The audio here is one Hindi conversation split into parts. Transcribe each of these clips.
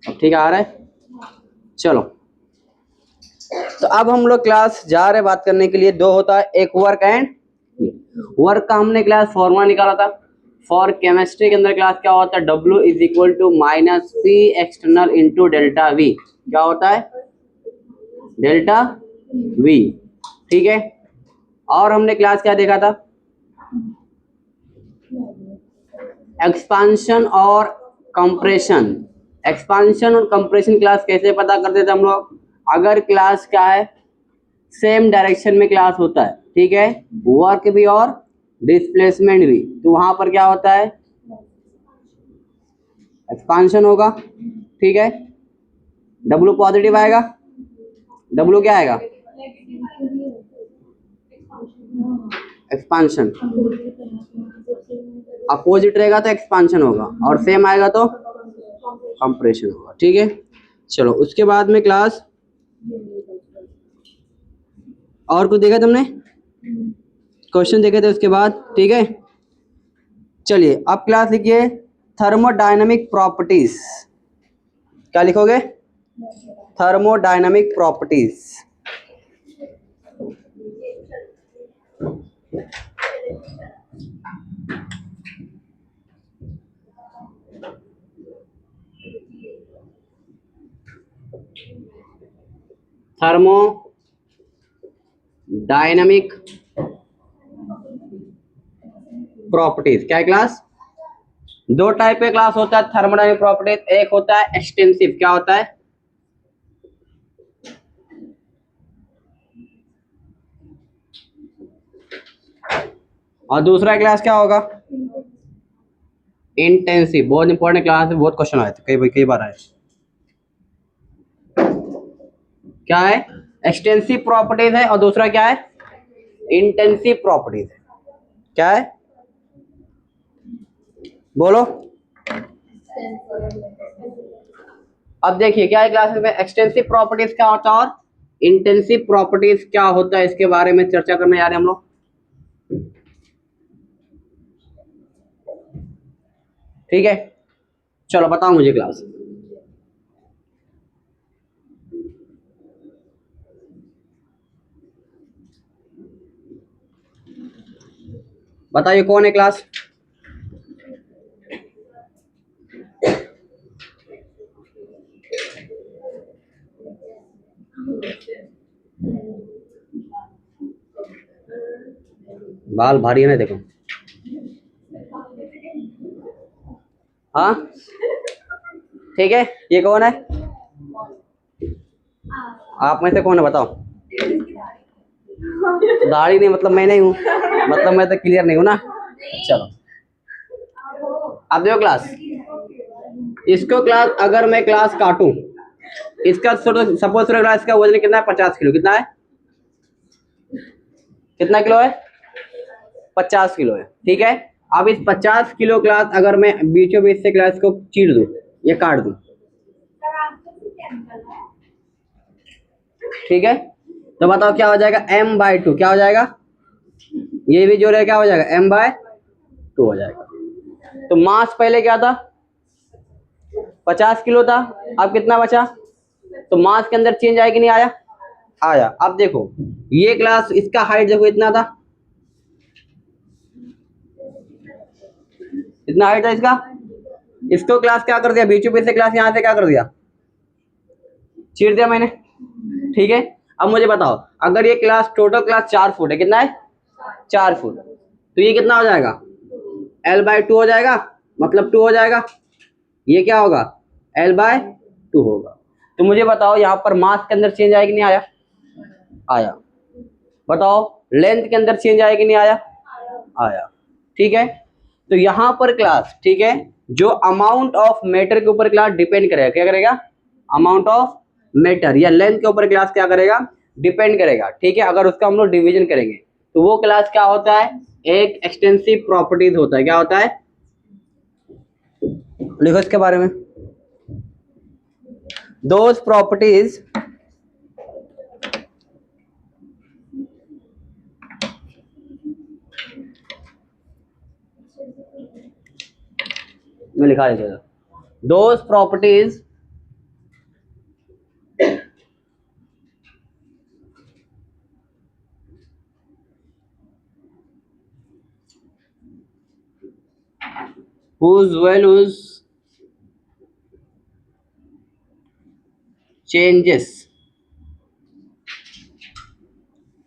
अब ठीक आ रहा है? चलो, तो अब हम लोग क्लास जा रहे बात करने के लिए। दो होता है, एक वर्क एंड वर्क का हमने क्लास फॉर्मूला निकाला था। फॉर केमिस्ट्री के अंदर क्लास क्या होता है, W is equal to minus P external into delta V. क्या होता है, डेल्टा वी। ठीक है, और हमने क्लास क्या देखा था, एक्सपांशन और कंप्रेशन। एक्सपांशन और कंप्रेशन क्लास कैसे पता करते थे हम लोग, अगर क्लास क्या है, सेम डायरेक्शन में क्लास होता है, ठीक है, वर्क भी और डिस्प्लेसमेंट भी, तो वहां पर क्या होता है, एक्सपांशन होगा। ठीक है, W पॉजिटिव आएगा, W क्या आएगा, एक्सपांशन। अपोजिट रहेगा तो एक्सपांशन होगा, और सेम आएगा तो कंप्रेशन होगा। ठीक है, चलो उसके बाद में क्लास और कुछ देखा तुमने, क्वेश्चन देखे थे उसके बाद। ठीक है, चलिए अब क्लास लिखिए थर्मोडायनामिक प्रॉपर्टीज। क्या लिखोगे, थर्मोडायनामिक प्रॉपर्टीज। थर्मोडायनामिक प्रॉपर्टीज क्या है क्लास, दो टाइप के क्लास होता है थर्मोडायनामिक प्रॉपर्टीज। एक होता है एक्सटेंसिव, क्या होता है, और दूसरा क्लास क्या होगा, इंटेंसिव। बहुत इंपॉर्टेंट क्लास है, बहुत क्वेश्चन आए थे, कई बार आए। क्या है, एक्सटेंसिव प्रॉपर्टीज है, और दूसरा क्या है, इंटेंसिव प्रॉपर्टीज है। क्या है, बोलो। अब देखिए क्या है क्लासेस में, एक्सटेंसिव प्रॉपर्टीज क्या होता है और इंटेंसिव प्रॉपर्टीज क्या होता है, इसके बारे में चर्चा करने जा रहे हैं हम लोग। ठीक है, चलो बताओ मुझे क्लास, बताइए कौन है क्लास, बाल भारी है ना, देखो। हाँ ठीक है, ये कौन है, आप में से कौन है बताओ। दाढ़ी नहीं मतलब मैं नहीं हूँ, मतलब मैं तो क्लियर नहीं हूँ ना। चलो अब देखो क्लास, इसको क्लास अगर मैं क्लास काटूं, इसका सपोज क्लास का वजन कितना है, 50 किलो। कितना है, कितना किलो है, 50 किलो है। ठीक है, अब इस 50 किलो क्लास अगर मैं बीचों बीच से क्लास को चीर दूं या काट दूं, ठीक है, तो बताओ क्या हो जाएगा, m/2। क्या हो जाएगा, ये भी जो है क्या हो जाएगा, m/2 हो जाएगा। तो मास पहले क्या था, 50 किलो था, अब कितना बचा, तो मास के अंदर चेंज आया कि नहीं आया, आया। अब देखो ये क्लास, इसका हाइट देखो इतना था, इतना हाइट था इसका, इसको क्लास क्या कर दिया, बीचों बीच से क्लास यहां से क्या कर दिया, चीर दिया मैंने। ठीक है, अब मुझे बताओ अगर ये क्लास टोटल क्लास 4 फुट है, कितना है, 4 फुट, तो ये कितना हो जाएगा, l/2 हो जाएगा, मतलब 2 हो जाएगा। ये क्या होगा, l/2 होगा। तो मुझे बताओ यहाँ पर मास के अंदर चेंज आया कि नहीं आया, आया। बताओ लेंथ के अंदर चेंज आया कि नहीं आया, आया। ठीक है, तो यहाँ पर क्लास, ठीक है, जो अमाउंट ऑफ मैटर के ऊपर क्लास डिपेंड करेगा, क्या करेगा, अमाउंट ऑफ मैटर या लेंथ के ऊपर क्लास क्या करेगा, डिपेंड करेगा। ठीक है, अगर उसका हम लोग डिवीजन करेंगे तो वो क्लास क्या होता है, एक एक्सटेंसिव प्रॉपर्टीज होता है। क्या होता है, लिखो इसके बारे में, दोज प्रॉपर्टीज में लिखा है, those properties whose values changes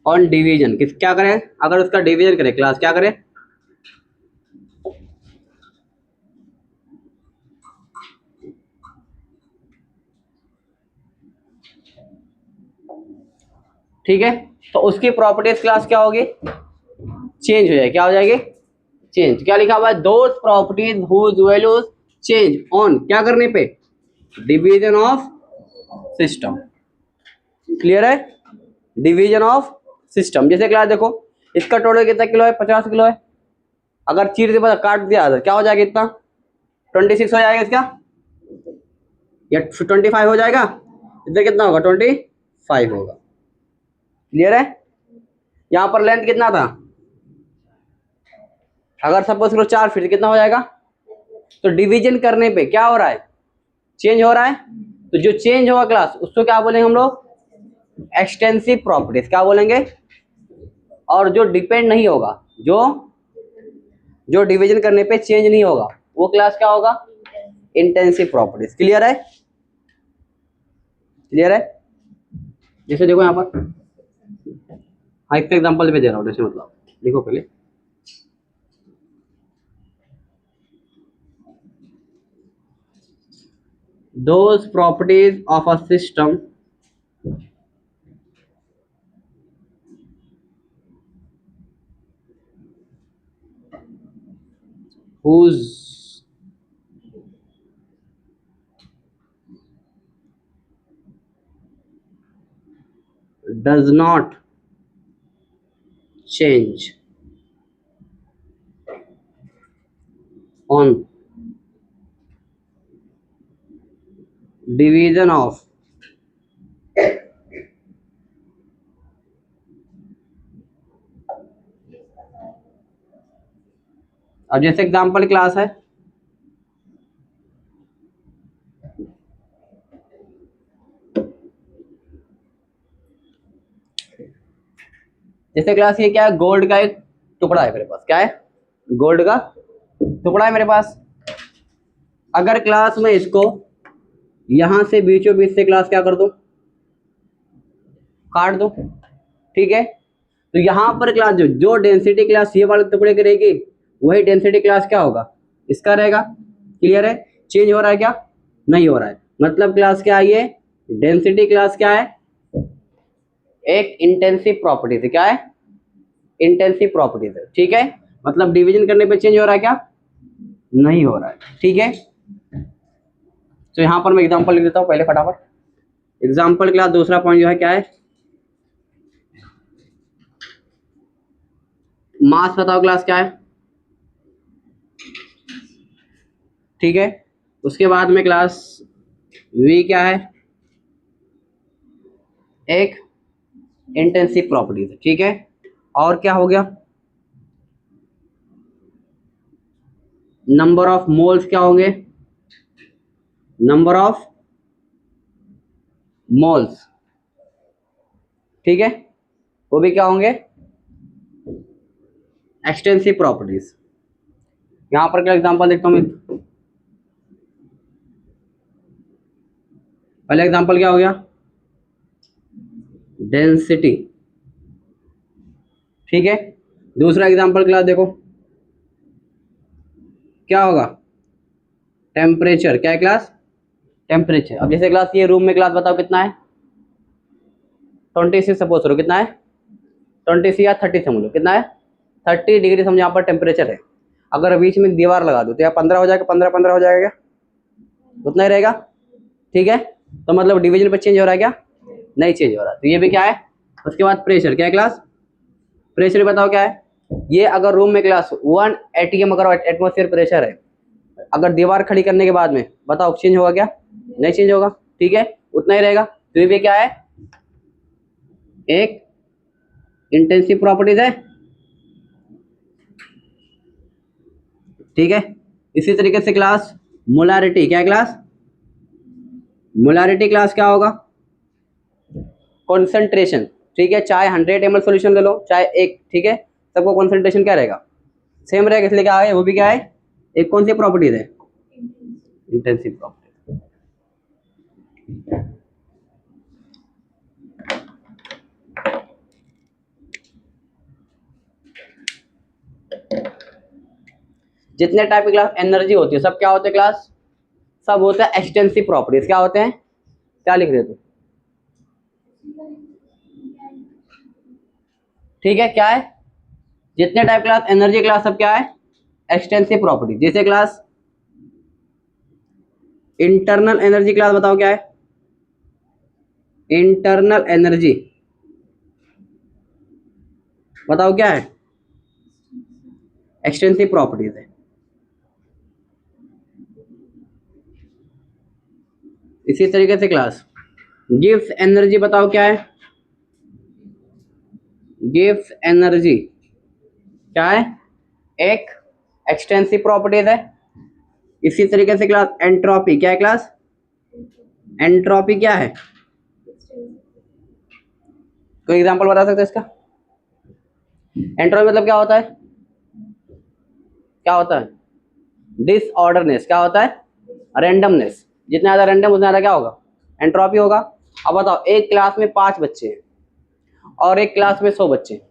on division, किस क्या करें अगर उसका डिवीजन करें, क्लास क्या करें, ठीक है। तो उसकी प्रॉपर्टीज क्लास क्या होगी, चेंज हो जाएगी, क्या हो जाएगी, चेंज। क्या लिखा हुआ है, those properties whose values change on, क्या करने पे, डिवीजन ऑफ सिस्टम। क्लियर है, डिवीजन ऑफ सिस्टम। जैसे क्लास देखो, इसका टोटल कितना किलो है, 50 किलो है। अगर चीर के काट दिया तो क्या हो जाएगा, इतना 26 हो जाएगा इसका, या 25 हो जाएगा, इधर कितना होगा, 25 होगा। क्लियर है। यहाँ पर लेंथ कितना था, अगर सपोज करो 4 फीट, कितना हो जाएगा। तो डिवीजन करने पे क्या हो रहा है, चेंज हो रहा है। तो जो चेंज होगा क्लास, उसको क्या बोलेंगे हम लोग, एक्सटेंसिव प्रॉपर्टीज, क्या बोलेंगे। और जो डिपेंड नहीं होगा, जो डिवीजन करने पे चेंज नहीं होगा, वो क्लास क्या होगा, इंटेंसिव प्रॉपर्टीज। क्लियर है, क्लियर है। जैसे देखो यहाँ पर, हाँ एक एग्जाम्पल पे दे रहा हूँ, जैसे मतलब देखो पहले, those properties of a system whose does not change on division of अब जैसे एग्जांपल क्लास है, जैसे क्लास ये क्या है, गोल्ड का एक टुकड़ा है मेरे पास, क्या है, गोल्ड का टुकड़ा है मेरे पास। अगर क्लास में इसको यहां से बीचों बीच से क्लास क्या कर दो, काट दो, ठीक है। तो यहां पर क्लास जो डेंसिटी क्लास ये वाले टुकड़े की रहेगी, वही डेंसिटी क्लास क्या होगा, इसका रहेगा। क्लियर है, चेंज हो रहा है क्या, नहीं हो रहा है। मतलब क्लास क्या है ये, डेंसिटी क्लास क्या है, एक इंटेंसिव प्रॉपर्टी है, क्या है, इंटेंसिव प्रॉपर्टीज है, ठीक है। मतलब डिवीजन करने पे चेंज हो रहा है क्या, नहीं हो रहा है, ठीक है। तो यहां पर मैं एग्जांपल लिख देता हूं पहले फटाफट। एग्जांपल क्लास दूसरा पॉइंट जो है क्या है, मास बताओ क्लास क्या है, ठीक है। उसके बाद में क्लास वी क्या है, एक इंटेंसिव प्रॉपर्टीज, ठीक है। और क्या हो गया, नंबर ऑफ मोल्स क्या होंगे, नंबर ऑफ मोल्स, ठीक है, वो भी क्या होंगे, एक्सटेंसिव प्रॉपर्टीज। यहां पर क्या एग्जांपल देखता हूं मैं, पहला एग्जांपल क्या हो गया, डेंसिटी, ठीक है। दूसरा एग्जांपल क्लास देखो क्या होगा, टेम्परेचर, क्या है क्लास, टेम्परेचर। अब जैसे क्लास ये रूम में क्लास बताओ कितना है, 26 सपोज करो, कितना है 26 या 30 समझ लो, कितना है 30 डिग्री समझो यहाँ पर टेम्परेचर है। अगर बीच में दीवार लगा दो तो यहाँ 15 हो जाएगा, 15 हो जाएगा, उतना ही रहेगा, ठीक है। तो मतलब डिवीजन पर चेंज हो रहा है क्या, नहीं चेंज हो रहा। तो ये भी क्या है। उसके बाद प्रेशर, क्या है क्लास, प्रेशर बताओ क्या है। ये अगर रूम में क्लास 1 atm अगर एटमोसफियर प्रेशर है, अगर दीवार खड़ी करने के बाद में बताओ चेंज होगा क्या, नहीं चेंज होगा, ठीक है, उतना ही रहेगा। तो ये भी क्या है, एक इंटेंसिव प्रॉपर्टीज है, ठीक है। इसी तरीके से क्लास मोलारिटी, क्या है क्लास, मोलारिटी क्लास क्या होगा, कॉन्सेंट्रेशन, ठीक है। चाहे 100 ml सोल्यूशन ले लो, चाहे एक, ठीक है, सबको कॉन्सेंट्रेशन क्या रहेगा, सेम रहेगा, इसलिए क्या है, वो भी क्या है एक कौन सी प्रॉपर्टीज है? Intensive property. जितने टाइप की क्लास एनर्जी होती है सब क्या होते हैं क्लास? सब होता है एक्सटेंसिव प्रॉपर्टीज। क्या होते हैं? क्या लिख रहे थे? ठीक है, क्या है? जितने टाइप क्लास एनर्जी क्लास सब क्या है? Extensive property. जैसे क्लास इंटरनल एनर्जी क्लास बताओ क्या है? इंटरनल एनर्जी बताओ क्या है? एक्सटेंसिव प्रॉपर्टीज है। इसी तरीके से क्लास गिव्स एनर्जी बताओ क्या है? गिव्स एनर्जी क्या है? एक एक्सटेंसिव प्रॉपर्टीज है। इसी तरीके से क्लास एंट्रोपी क्या है? क्लास एंट्रोपी क्या है? कोई एग्जांपल बता सकते हैं इसका? एंट्रोपी मतलब क्या होता है? क्या होता है? डिसऑर्डरनेस। क्या होता है? रैंडमनेस। जितना ज़्यादा रैंडम उतना ज़्यादा क्या होगा? एंट्रोपी होगा। अब बताओ, एक क्लास में 5 बच्चे हैं और एक क्लास में 100 बच्चे हैं,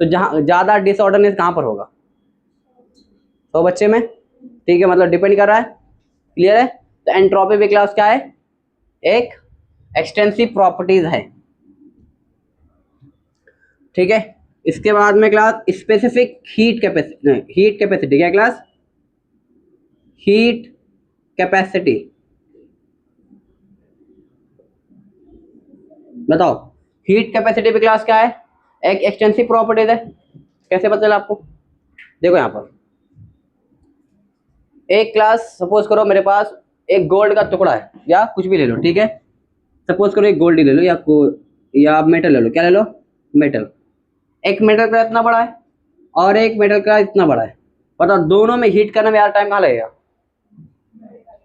तो जहाँ ज़्यादा डिसऑर्डरनेस कहाँ पर होगा? 100 बच्चे में। ठीक है, मतलब डिपेंड कर रहा है। क्लियर है? तो एंट्रोपी भी क्लास क्या है? एक एक्सटेंसिव प्रॉपर्टीज है। ठीक है, इसके बाद में class specific heat capacity. Heat capacity क्या क्लास? हीट कैपेसिटी बताओ। हीट कैपेसिटी भी क्लास क्या है? एक एक्सटेंसिव प्रॉपर्टीज है। कैसे पता चला आपको? देखो यहाँ पर एक क्लास, सपोज करो मेरे पास एक गोल्ड का टुकड़ा है या कुछ भी ले लो। ठीक है, सपोज करो एक गोल्ड ले लो या मेटल ले लो। क्या ले लो? मेटल। एक मेटल का इतना बड़ा है और एक मेटल का इतना बड़ा है। बताओ दोनों में हीट करने में यार टाइम कहाँ लगेगा?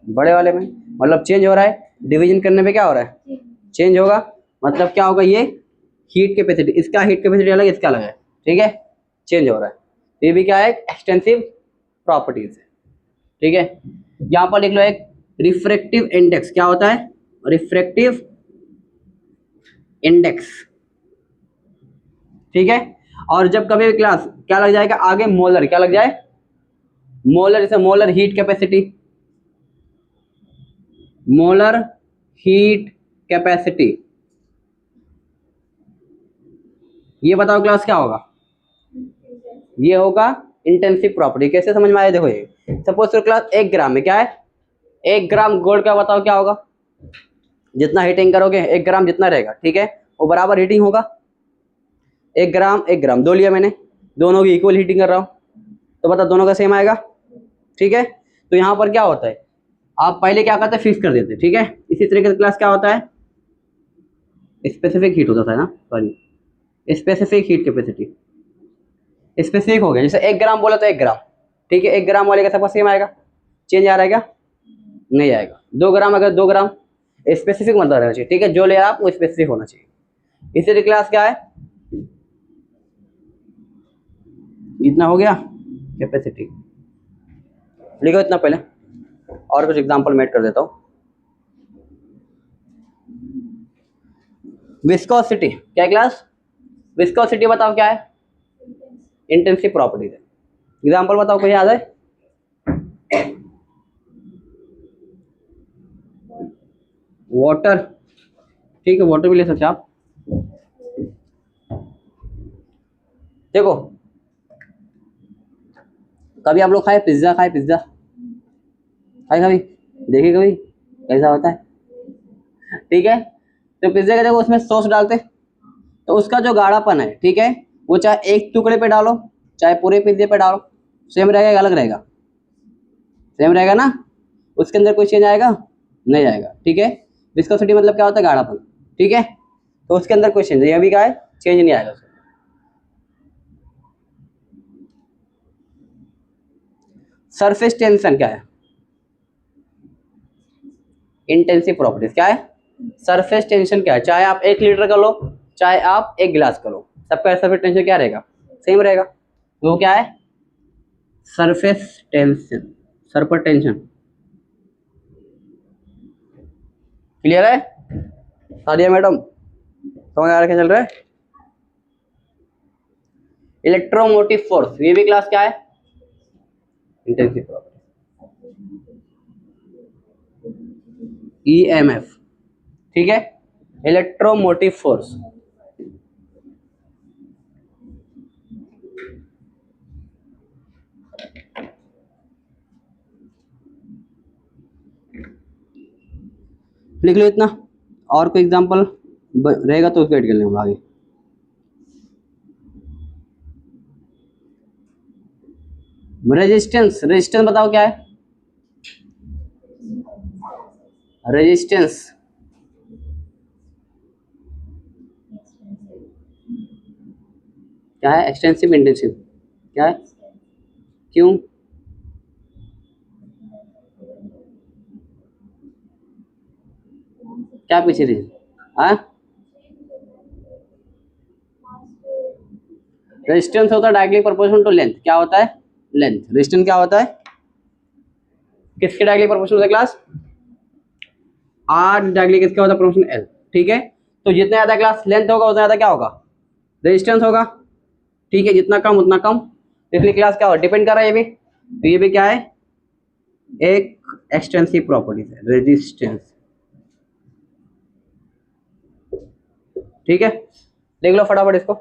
बड़े वाले में। मतलब चेंज हो रहा है, डिवीजन करने पे क्या हो रहा है? चेंज होगा। मतलब क्या होगा? ये हीट कैपेसिटी, इसका हीट कैपेसिटी अलग, इसका अलग है। ठीक है, चेंज हो रहा है। ये भी क्या है? एक्सटेंसिव प्रॉपर्टीज है। ठीक है, यहाँ पर लिख लो एक रिफ्रैक्टिव इंडेक्स। क्या होता है? Refractive index. ठीक है, और जब कभी क्लास क्या लग जाएगा आगे? मोलर। क्या लग जाए? मोलर। जैसे molar heat capacity, molar heat capacity. ये बताओ क्लास क्या होगा? ये होगा इंटेंसिव प्रॉपर्टी। कैसे समझ में आया? देखो ये सपोज क्लास 1 ग्राम में क्या है? 1 ग्राम गोल्ड का बताओ क्या होगा? जितना हीटिंग करोगे 1 ग्राम जितना रहेगा, ठीक है, वो बराबर हीटिंग होगा। 1 ग्राम 1 ग्राम दो लिया मैंने, दोनों की इक्वल हीटिंग कर रहा हूँ, तो बता दोनों का सेम आएगा। ठीक है, तो यहाँ पर क्या होता है? आप पहले क्या करते हैं? फिक्स कर देते। ठीक है, इसी तरीके से क्लास क्या होता है? स्पेसिफिक हीट होता था ना, sorry, specific heat capacity. Specific हो गया, जैसे 1 ग्राम बोला तो 1 ग्राम। ठीक है, 1 ग्राम वाले का सबका सेम आएगा, चेंज आ रहेगा? नहीं आएगा। 2 ग्राम अगर 2 ग्राम, स्पेसिफिक मतलब रहना चाहिए। ठीक है, जो ले आप वो स्पेसिफिक होना चाहिए। इसी क्लास क्या है? इतना हो गया कैपेसिटी। लिखो इतना पहले, और कुछ एग्जांपल मेट कर देता हूँ। विस्कोसिटी क्या क्लास? विस्कोसिटी बताओ क्या है? इंटेंसिव प्रॉपर्टीज है। एग्जांपल बताओ, कोई याद है? वाटर। ठीक है, वाटर भी ले सकते आप। देखो कभी आप लोग खाए पिज्जा? खाए पिज्जा? खाए कभी? देखिए कभी कैसा होता है? ठीक है, तो पिज्जा का देखो उसमें सॉस डालते, तो उसका जो गाढ़ापन है, ठीक है, वो चाहे एक टुकड़े पे डालो चाहे पूरे पिज्जे पे डालो, सेम रहेगा या अलग रहेगा? सेम रहेगा ना। उसके अंदर कोई चेंज आएगा? नहीं आएगा। ठीक है, विस्कोसिटी मतलब क्या होता है? गाढ़ापन। ठीक है, तो उसके अंदर कोई चेंज, ये भी क्या है? चेंज नहीं आएगा। सरफेस टेंशन क्या है? इंटेंसिव प्रॉपर्टीज क्या है? सरफेस टेंशन क्या है? चाहे आप 1 लीटर का लो चाहे आप 1 गिलास का लो, सबका सरफेस टेंशन क्या रहेगा? सेम रहेगा। वो क्या है? सरफेस टेंशन, सर पर टेंशन। क्लियर है सादिया मैडम? समझ आ रहा, चल रहा है? इलेक्ट्रोमोटिव फोर्स, ये भी क्लास क्या है? Intensive property, EMF. ठीक है, इलेक्ट्रोमोटिव फोर्स। लिख लो इतना, और कोई एग्जांपल रहेगा तो उसको ऐड कर लेंगे आगे। रेजिस्टेंस, रेजिस्टेंस बताओ क्या है? रेजिस्टेंस क्या है? एक्सटेंसिव, इंटेंसिव, क्या है? क्यों? क्या पीछे रीजन? हाँ, रेजिस्टेंस होता है डायरेक्टली प्रोपोर्शनल टू लेंथ। क्या होता है? लेंथ। रेजिस्टेंस क्या होता है? किसके डायरेक्टली प्रोपोर्शनल होता है क्लास? आर डायरेक्टली किसका होता है? Proportional L. ठीक है, तो जितना ज्यादा क्लास लेंथ होगा उतना ज्यादा क्या होगा? रेजिस्टेंस होगा। ठीक है, जितना कम उतना कम, इसलिए क्लास क्या होगा? डिपेंड कर रहा है ये भी। तो ये भी क्या है? एक एक्सटेंसिव प्रॉपर्टीज है, रेजिस्टेंस। ठीक है, देख लो फटाफट इसको।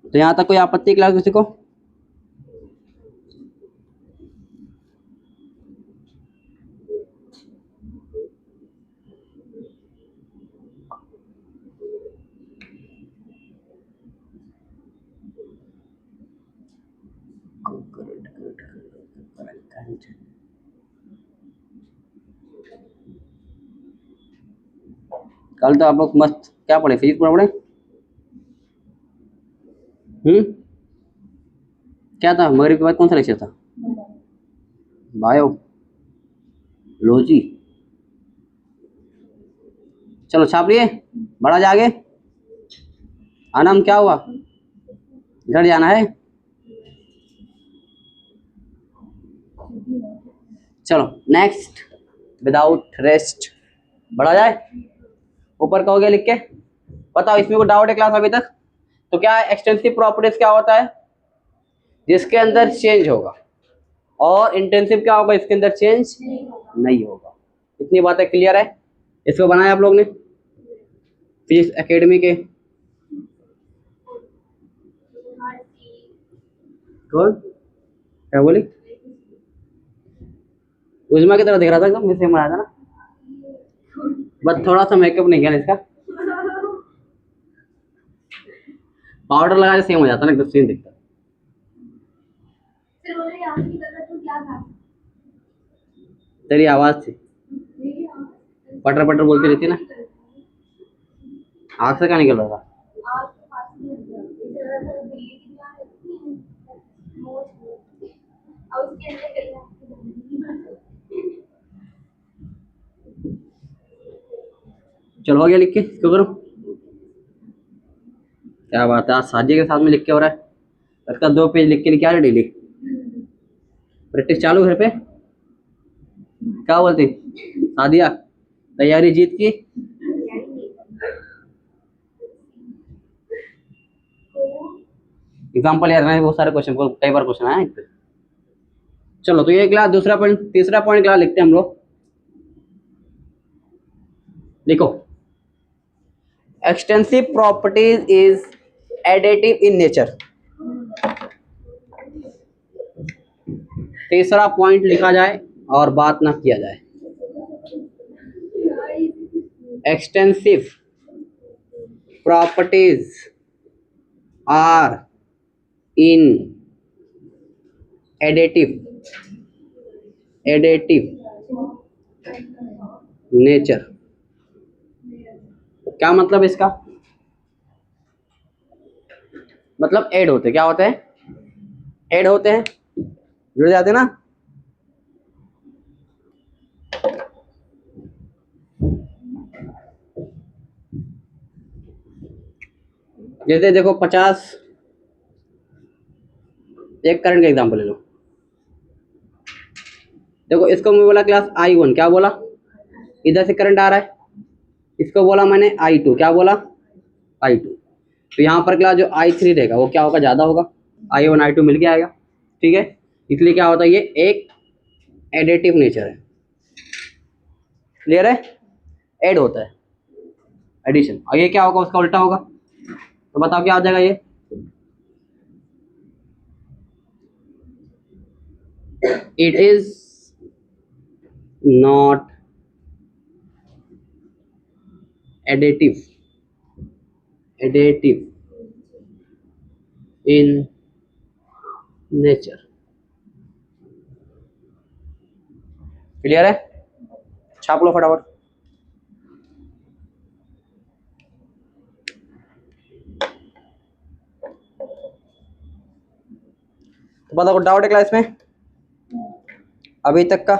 तो यहां तक कोई आपत्ति क्लास किसी को? कल तो आप लोग मस्त क्या पढ़े? फिजिक्स पढ़े? क्या था मगरिब के बाद? कौन सा लेक्चर था? बायोलॉजी। चलो छाप लिए, बड़ा जागे। अनम क्या हुआ? घर जाना है? चलो नेक्स्ट, विदाउट रेस्ट। बढ़ा जाए, ऊपर का हो गया लिख के। बताओ इसमें कोई डाउट है क्लास अभी तक? तो क्या है एक्सटेंसिव प्रॉपर्टीज? क्या होता है? जिसके अंदर चेंज होगा। और इंटेंसिव क्या होगा? इसके अंदर चेंज नहीं होगा। इतनी बातें क्लियर है? इसको बनाया आप लोग ने फिजिक्स एकेडमी के? कौन क्या बोली? उजमा की तरह दिख रहा था एकदम, मिस बनाया था ना, बस थोड़ा सा मेकअप नहीं किया इसका। पाउडर लगा के सेम हो जाता ना, एकदम सेम दिखता। तेरी आवाज थी, पटर पटर बोलती रहती ना। आग से क्या निकल रहा था? चलो हो गया लिख के, क्यों करो? क्या बात है, आज साजिया के साथ में लिख के हो रहा है। लगता है 2 पेज लिख के लेके आ रहे डेली। प्रैक्टिस चालू घर पे? क्या बोलती सादिया? तैयारी जीत की? एग्जाम्पल याद रहे, बहुत सारे क्वेश्चन, कई बार क्वेश्चन आए। चलो तो ये क्लास दूसरा पॉइंट, तीसरा पॉइंट क्लास लिखते हैं हम लोग। लिखो, extensive properties is additive in nature. तीसरा पॉइंट लिखा जाए और बात ना किया जाए। Extensive properties are in additive nature. क्या मतलब इसका? मतलब ऐड होते, क्या होते हैं? ऐड होते हैं, जुड़ जाते ना। जैसे देखो 50, एक करंट का एग्जांपल ले लो। देखो इसको मैं बोला क्लास I1, क्या बोला, इधर से करंट आ रहा है, इसको बोला मैंने I2, क्या बोला I2। तो यहाँ पर क्लास जो I3 रहेगा वो क्या होगा, ज़्यादा होगा, I1 I2 मिल के आएगा, ठीक है। इसलिए क्या होता है, ये एक एडिटिव नेचर है, क्लियर है, ऐड होता है, एडिशन। और ये क्या होगा, उसका उल्टा होगा, तो बताओ क्या हो जाएगा ये, it is not additive in nature, clear है, छाप लो फटाफट। तो बताओ डाउट है क्लास में अभी तक का,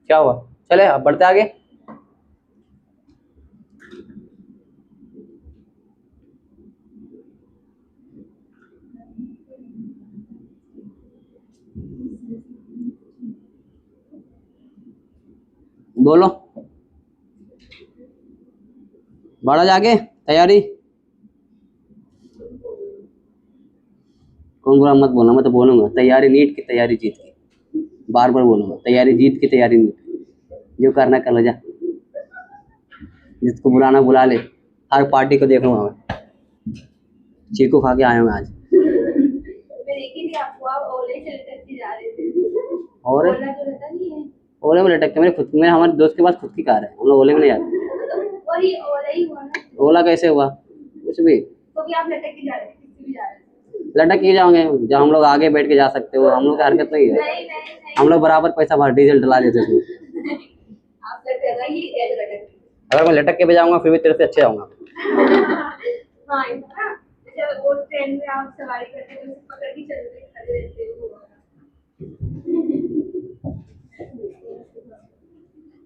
क्या हुआ, चले अब बढ़ते आगे। बोलो, बढ़ा जाके तैयारी, कौन बुरा मत बोलना, मैं तो बोलूंगा तैयारी नीट की, तैयारी जीत की, बार बार बोलूंगा, तैयारी जीत की, तैयारी नीट की, जो करना कर लो जा, जिसको बुलाना बुला ले, हर पार्टी को देखूंगा मैं, चीकू खा के आया हूँ आज। और ओले में लटकते, मेरे खुद में, हमारे दोस्त के पास खुद की कार है, हम लोग ओले में नहीं जाते। ओला कैसे हुआ, कुछ भी, लटक के जाओगे जब हम लोग आगे बैठ के जा सकते हो, हम लोग की हरकत नहीं है, हम लोग बराबर पैसा भर डीजल डला देते थे। अगर मैं लटक के भी जाऊंगा फिर भी तेरे से अच्छे जाऊंगा।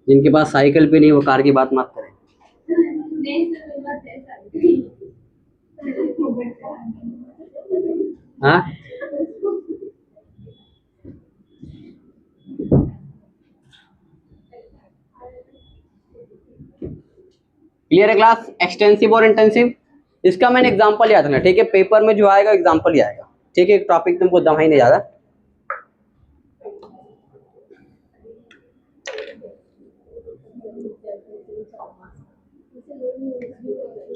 जिनके पास साइकिल भी नहीं वो कार की बात मत करें। हाँ क्लियर है क्लास, एक्सटेंसिव और इंटेंसिव, इसका मैंने एग्जांपल याद रखना, ठीक है, पेपर में जो आएगा एग्जांपल ही आएगा, ठीक है, टॉपिक तुमको दम ही नहीं ज्यादा।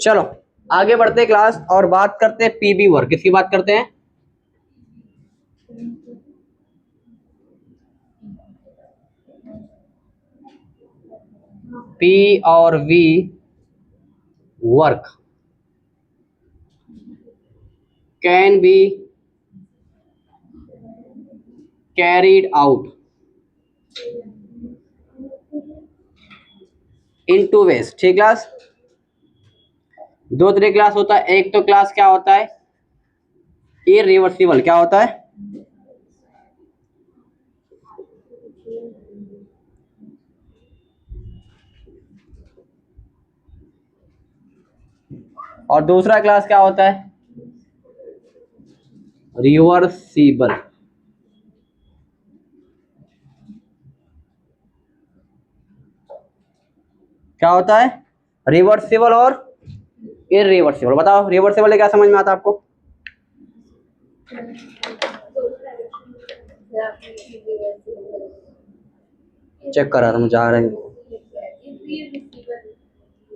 चलो आगे बढ़ते क्लास और बात करते हैं पीबी वर्क, किसकी बात करते हैं, पी और V work can be carried out in two ways, ठीक क्लास, दो तरह क्लास होता है, एक तो क्लास क्या होता है इरिवर्सिबल, क्या होता है, और दूसरा क्लास क्या होता है रिवर्सिबल। क्या होता है रिवर्सिबल और इरिवर्सिबल, बताओ रिवर्सिबल क्या समझ में आता है आपको, चेक करा था मुझे आ रहा है,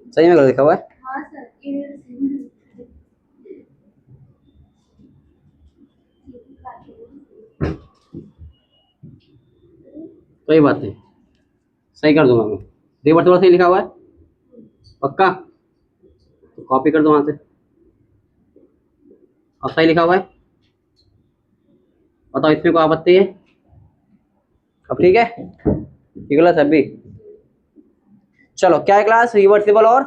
सही में गलत लिखा हुआ है, कोई बात नहीं, सही कर दूंगा मैं, रिवर्सिबल सही लिखा हुआ है पक्का, तो कॉपी कर दो वहां से, अब सही लिखा हुआ है, बताओ इसमें कोई आपत्ति है, अब ठीक है, ठीक है सभी। चलो क्या है क्लास, रिवर्सिबल और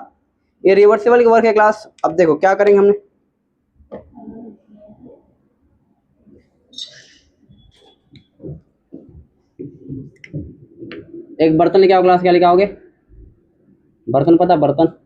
इरिवर्सिबल की वर्क है क्लास। अब देखो क्या करेंगे हमने, एक बर्तन लेके आओ क्लास, क्या लेके आओगे, बर्तन पता, बर्तन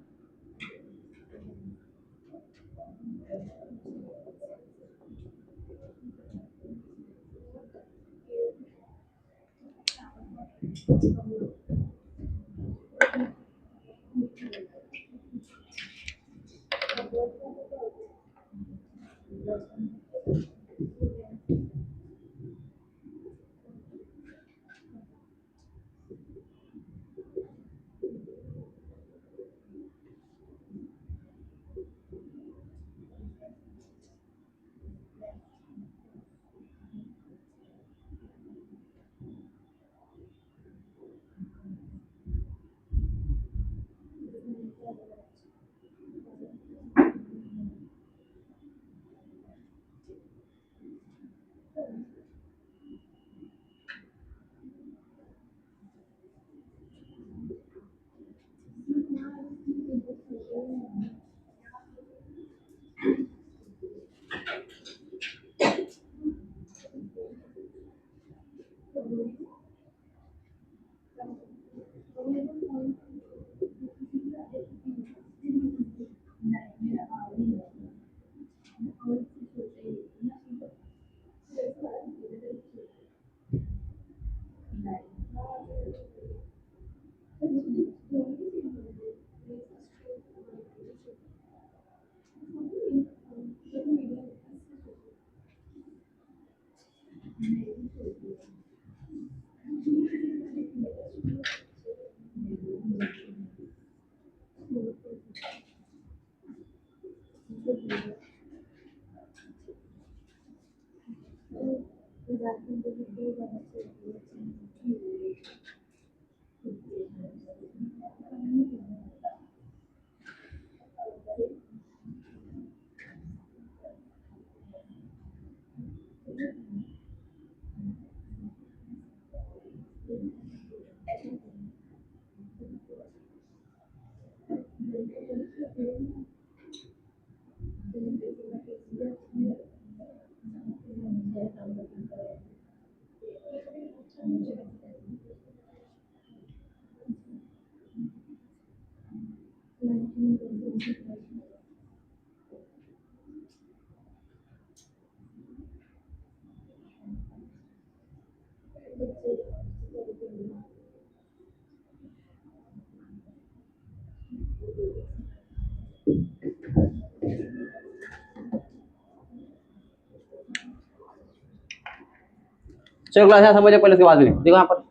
चलो क्लास यहाँ समझो, पहले उसके बाद में देखो यहाँ पर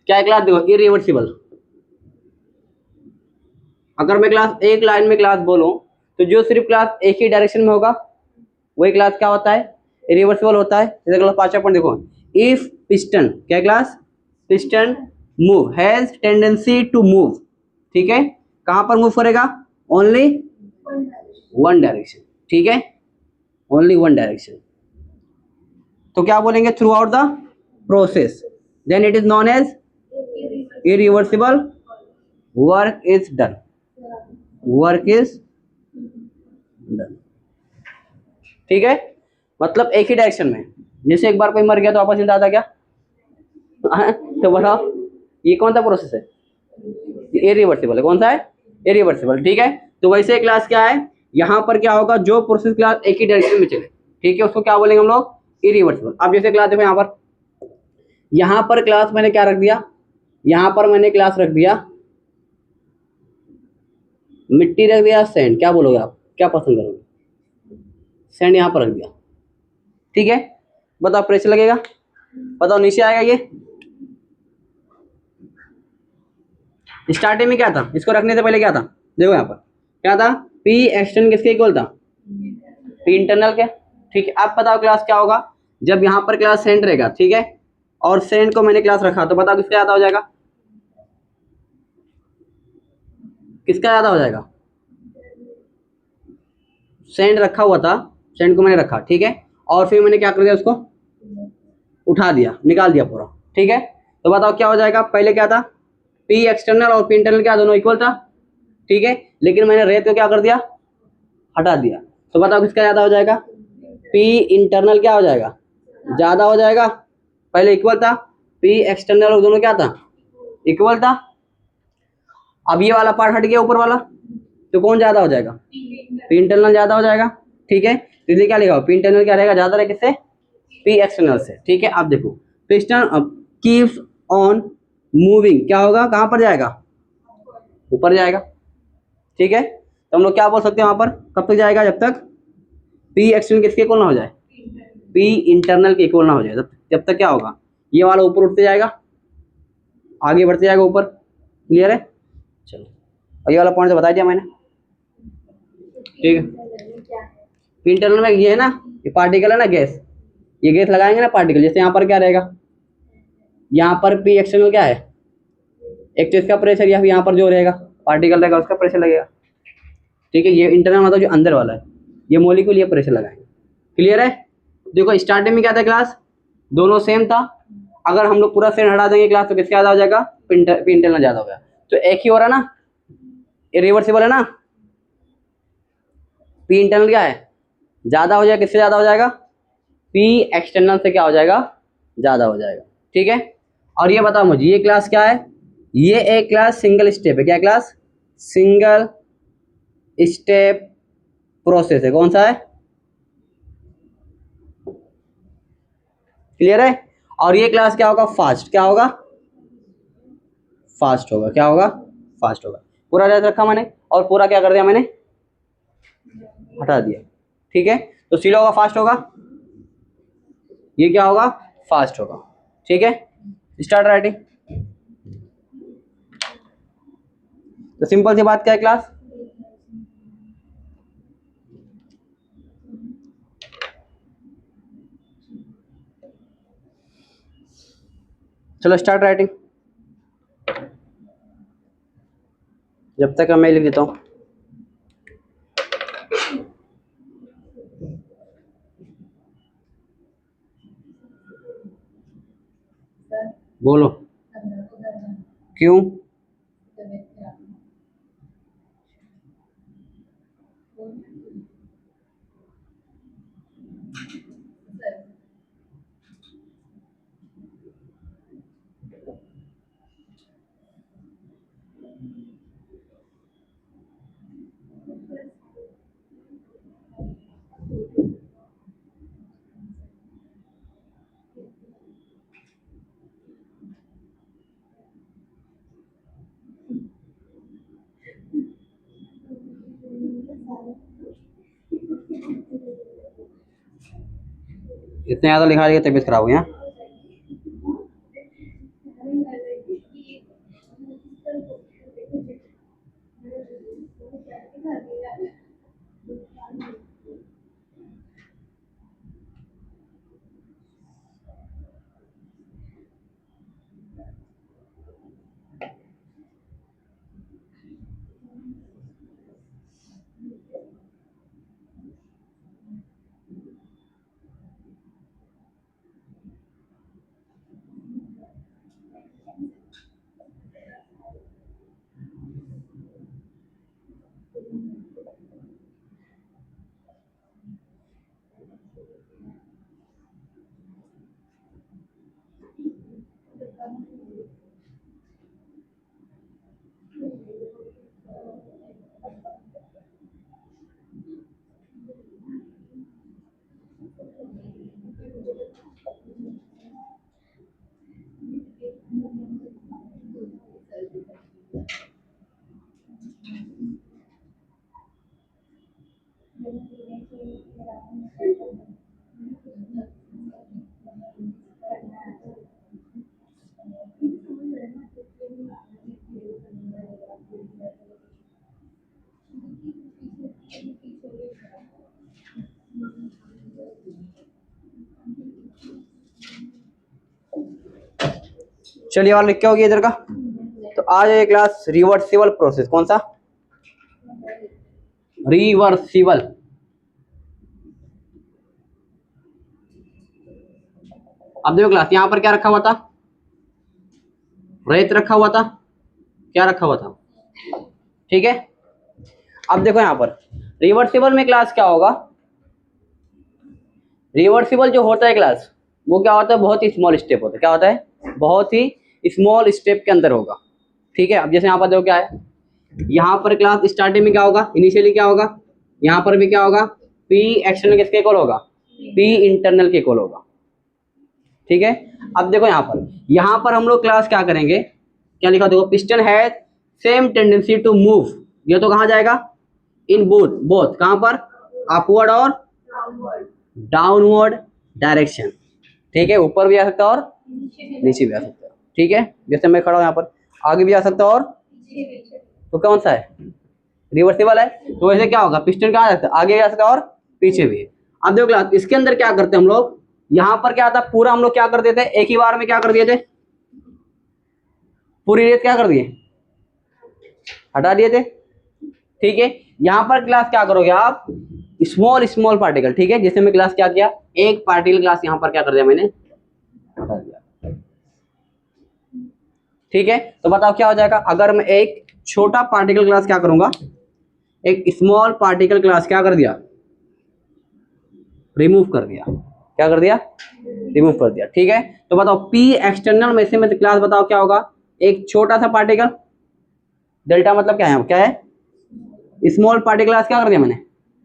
क्या है क्लास, देखो इरिवर्सिबल। अगर मैं क्लास एक लाइन में क्लास बोलूं तो जो सिर्फ क्लास एक ही डायरेक्शन में होगा वही क्लास क्या होता है, इरिवर्सिबल होता है। जैसे क्लास 5 पॉइंट देखो, इफ पिस्टन, क्या class, piston move has tendency to move, ठीक है, कहां पर मूव करेगा, ओनली वन डायरेक्शन, ठीक है, ओनली वन डायरेक्शन। तो क्या बोलेंगे, throughout the process, then it is known as irreversible work is done, work is done, ठीक है। मतलब एक ही डायरेक्शन में, जैसे एक बार कोई मर गया तो वापस जिंदा आता क्या तो बताओ ये कौन सा प्रोसेस है, इरिवर्सिबल है, कौन सा है, इरिवर्सिबल, ठीक है। तो वैसे क्लास क्या है, यहाँ पर क्या होगा, जो प्रोसेस क्लास एक ही डायरेक्शन में चले, ठीक है, उसको क्या बोलेंगे हम लोग, इरिवर्सिबल। अब जैसे क्लास देखो यहाँ पर क्लास मैंने क्या रख दिया, यहाँ पर मैंने क्लास रख दिया मिट्टी, रख दिया सैंड, क्या बोलोगे आप, क्या पसंद करोगे, सैंड यहाँ पर रख दिया, ठीक है। बताओ प्रेशर लगेगा, बताओ नीचे आएगा ये, स्टार्टिंग में क्या था, इसको रखने से पहले क्या था, देखो यहाँ पर क्या था, पी एक्सटर्नल किसके इक्वल था, पी इंटरनल के, ठीक है। अब बताओ क्लास क्या होगा, जब यहाँ पर क्लास सेंड रहेगा, ठीक है, और सेंड को मैंने क्लास रखा, तो बताओ किसका ज्यादा हो जाएगा, किसका ज्यादा हो जाएगा, सेंड रखा हुआ था, सेंड को मैंने रखा, ठीक है, और फिर मैंने क्या कर दिया, उसको उठा दिया, निकाल दिया पूरा, ठीक है। तो बताओ क्या हो जाएगा, पहले क्या था, पी एक्सटर्नल और पी इंटरनल क्या दोनों इक्वल था, ठीक है, लेकिन मैंने रेत को क्या कर दिया, हटा दिया, तो बताओ किसका ज़्यादा हो जाएगा, पी इंटरनल क्या हो जाएगा, ज़्यादा हो जाएगा, पहले इक्वल था, पी एक्सटर्नल और दोनों क्या था, इक्वल था। अब ये वाला पार्ट हट गया ऊपर वाला, तो कौन ज़्यादा हो जाएगा, पी इंटरनल ज़्यादा हो जाएगा, ठीक है, तो इसलिए क्या लिखा पी इंटरनल क्या रहेगा, ज़्यादा रहेगा किससे, पी एक्सटर्नल से, ठीक है। अब देखो पिस्टन कीप्स ऑन मूविंग क्या होगा, कहाँ पर जाएगा, ऊपर जाएगा, ठीक है, तो हम लोग क्या बोल सकते हैं वहां पर, कब तक जाएगा, जब तक पी एक्सटर्नल किसके इक्वल ना हो जाए, पी इंटरनल के इक्वल ना हो जाए, जब तक क्या होगा, ये वाला ऊपर उठते जाएगा, आगे बढ़ते जाएगा ऊपर, क्लियर है। चलो और ये वाला पॉइंट तो बता दिया मैंने, ठीक है। पी इंटरनल में ये है ना, ये पार्टिकल है ना गैस, ये गैस लगाएंगे ना पार्टिकल, जैसे यहाँ पर क्या रहेगा, यहाँ पर पी एक्सटर्नल क्या है, एक तो इसका प्रेशर, या फिर यहाँ पर जो रहेगा पार्टिकल रहेगा उसका प्रेशर लगेगा, ठीक है। ये इंटरनल मतलब जो अंदर वाला है, ये मॉलिक्यूल ये प्रेशर लगाएंगे, क्लियर है। देखो स्टार्टिंग में क्या था क्लास, दोनों सेम था, अगर हम लोग पूरा सेम हटा देंगे क्लास तो किसका ज़्यादा हो जाएगा, पी इंटरनल ज़्यादा हो गया, तो एक ही हो रहा ना, इरिवर्सिबल है ना, पी इंटरनल क्या है, ज़्यादा हो जाएगा, किससे ज़्यादा हो जाएगा, पी एक्सटर्नल से क्या हो जाएगा, ज़्यादा हो जाएगा, ठीक है। और ये बताओ मुझे ये क्लास क्या है, ये एक क्लास सिंगल स्टेप है, क्या क्लास, सिंगल स्टेप प्रोसेस है, कौन सा है, क्लियर है। और ये क्लास क्या होगा, फास्ट, क्या होगा, फास्ट होगा, क्या होगा, फास्ट होगा, पूरा याद रखा मैंने, और पूरा क्या कर दिया मैंने, हटा दिया, ठीक है, तो स्लो होगा फास्ट होगा, ये क्या होगा, फास्ट होगा, ठीक है। स्टार्ट राइटिंग, तो सिंपल सी बात क्या है क्लास, चलो स्टार्ट राइटिंग, जब तक मैं लिख देता हूँ, बोलो क्यों, इतने ज़्यादा लिखा लिखा तबीयत खराब हो गया, चलिए और लिख के हो गया इधर का, तो आज ये क्लास रिवर्सिबल प्रोसेस, कौन सा, रिवर्सिबल, अब देखो क्लास यहाँ पर क्या रखा हुआ था, रेत रखा हुआ था, क्या रखा हुआ था, ठीक है। अब देखो यहाँ पर रिवर्सिबल में क्लास क्या होगा, रिवर्सिबल जो होता है क्लास वो क्या होता है, बहुत ही स्मॉल स्टेप होता है, क्या होता है, बहुत ही स्मॉल स्टेप के अंदर होगा, ठीक है। अब जैसे यहाँ पर देखो क्या है, यहाँ पर क्लास स्टार्टिंग में क्या होगा, इनिशियली क्या होगा, यहाँ पर भी क्या होगा, पी एक्सटर्नल किसके इक्वल होगा, पी इंटरनल के इक्वल होगा, ठीक है। अब देखो यहाँ पर हम लोग क्लास क्या करेंगे, क्या लिखा देखो, piston has same tendency to move, ये तो कहाँ जाएगा, इन बोथ, बोथ कहाँ पर, अपवर्ड और डाउनवर्ड डायरेक्शन, ठीक है। ऊपर भी आ सकता है और नीचे भी आ सकता है, ठीक है। जैसे मैं खड़ा हूँ यहाँ पर, आगे भी आ सकता है और, तो कौन सा है, रिवर्सिबल है, तो वैसे क्या होगा, पिस्टन कहाँ आ सकता है, आगे आ सकता है और पीछे भी। अब देखो क्लास इसके अंदर क्या करते हैं हम लोग, यहाँ पर क्या था, पूरा हम लोग क्या कर देते हैं, एक ही बार में क्या कर दिए थे, पूरी रेत क्या कर दिए, हटा दिए थे, ठीक है। यहाँ पर क्लास क्या करोगे आप, स्मॉल स्मॉल पार्टिकल, ठीक है। जैसे मैं क्लास क्या किया, एक पार्टिकल क्लास यहाँ पर क्या कर दिया मैंने, हटा दिया, ठीक है। तो बताओ क्या हो जाएगा, अगर मैं एक छोटा पार्टिकल क्लास क्या करूंगा, एक स्मॉल पार्टिकल क्लास क्या कर दिया, रिमूव कर दिया, क्या कर दिया, रिमूव कर दिया, ठीक है। तो बताओ पी एक्सटर्नल में से क्लास बताओ क्या होगा, एक छोटा सा पार्टिकल, डेल्टा मतलब क्या है, क्या है, स्मॉल पार्टिकल क्लास क्या कर दिया मैंने,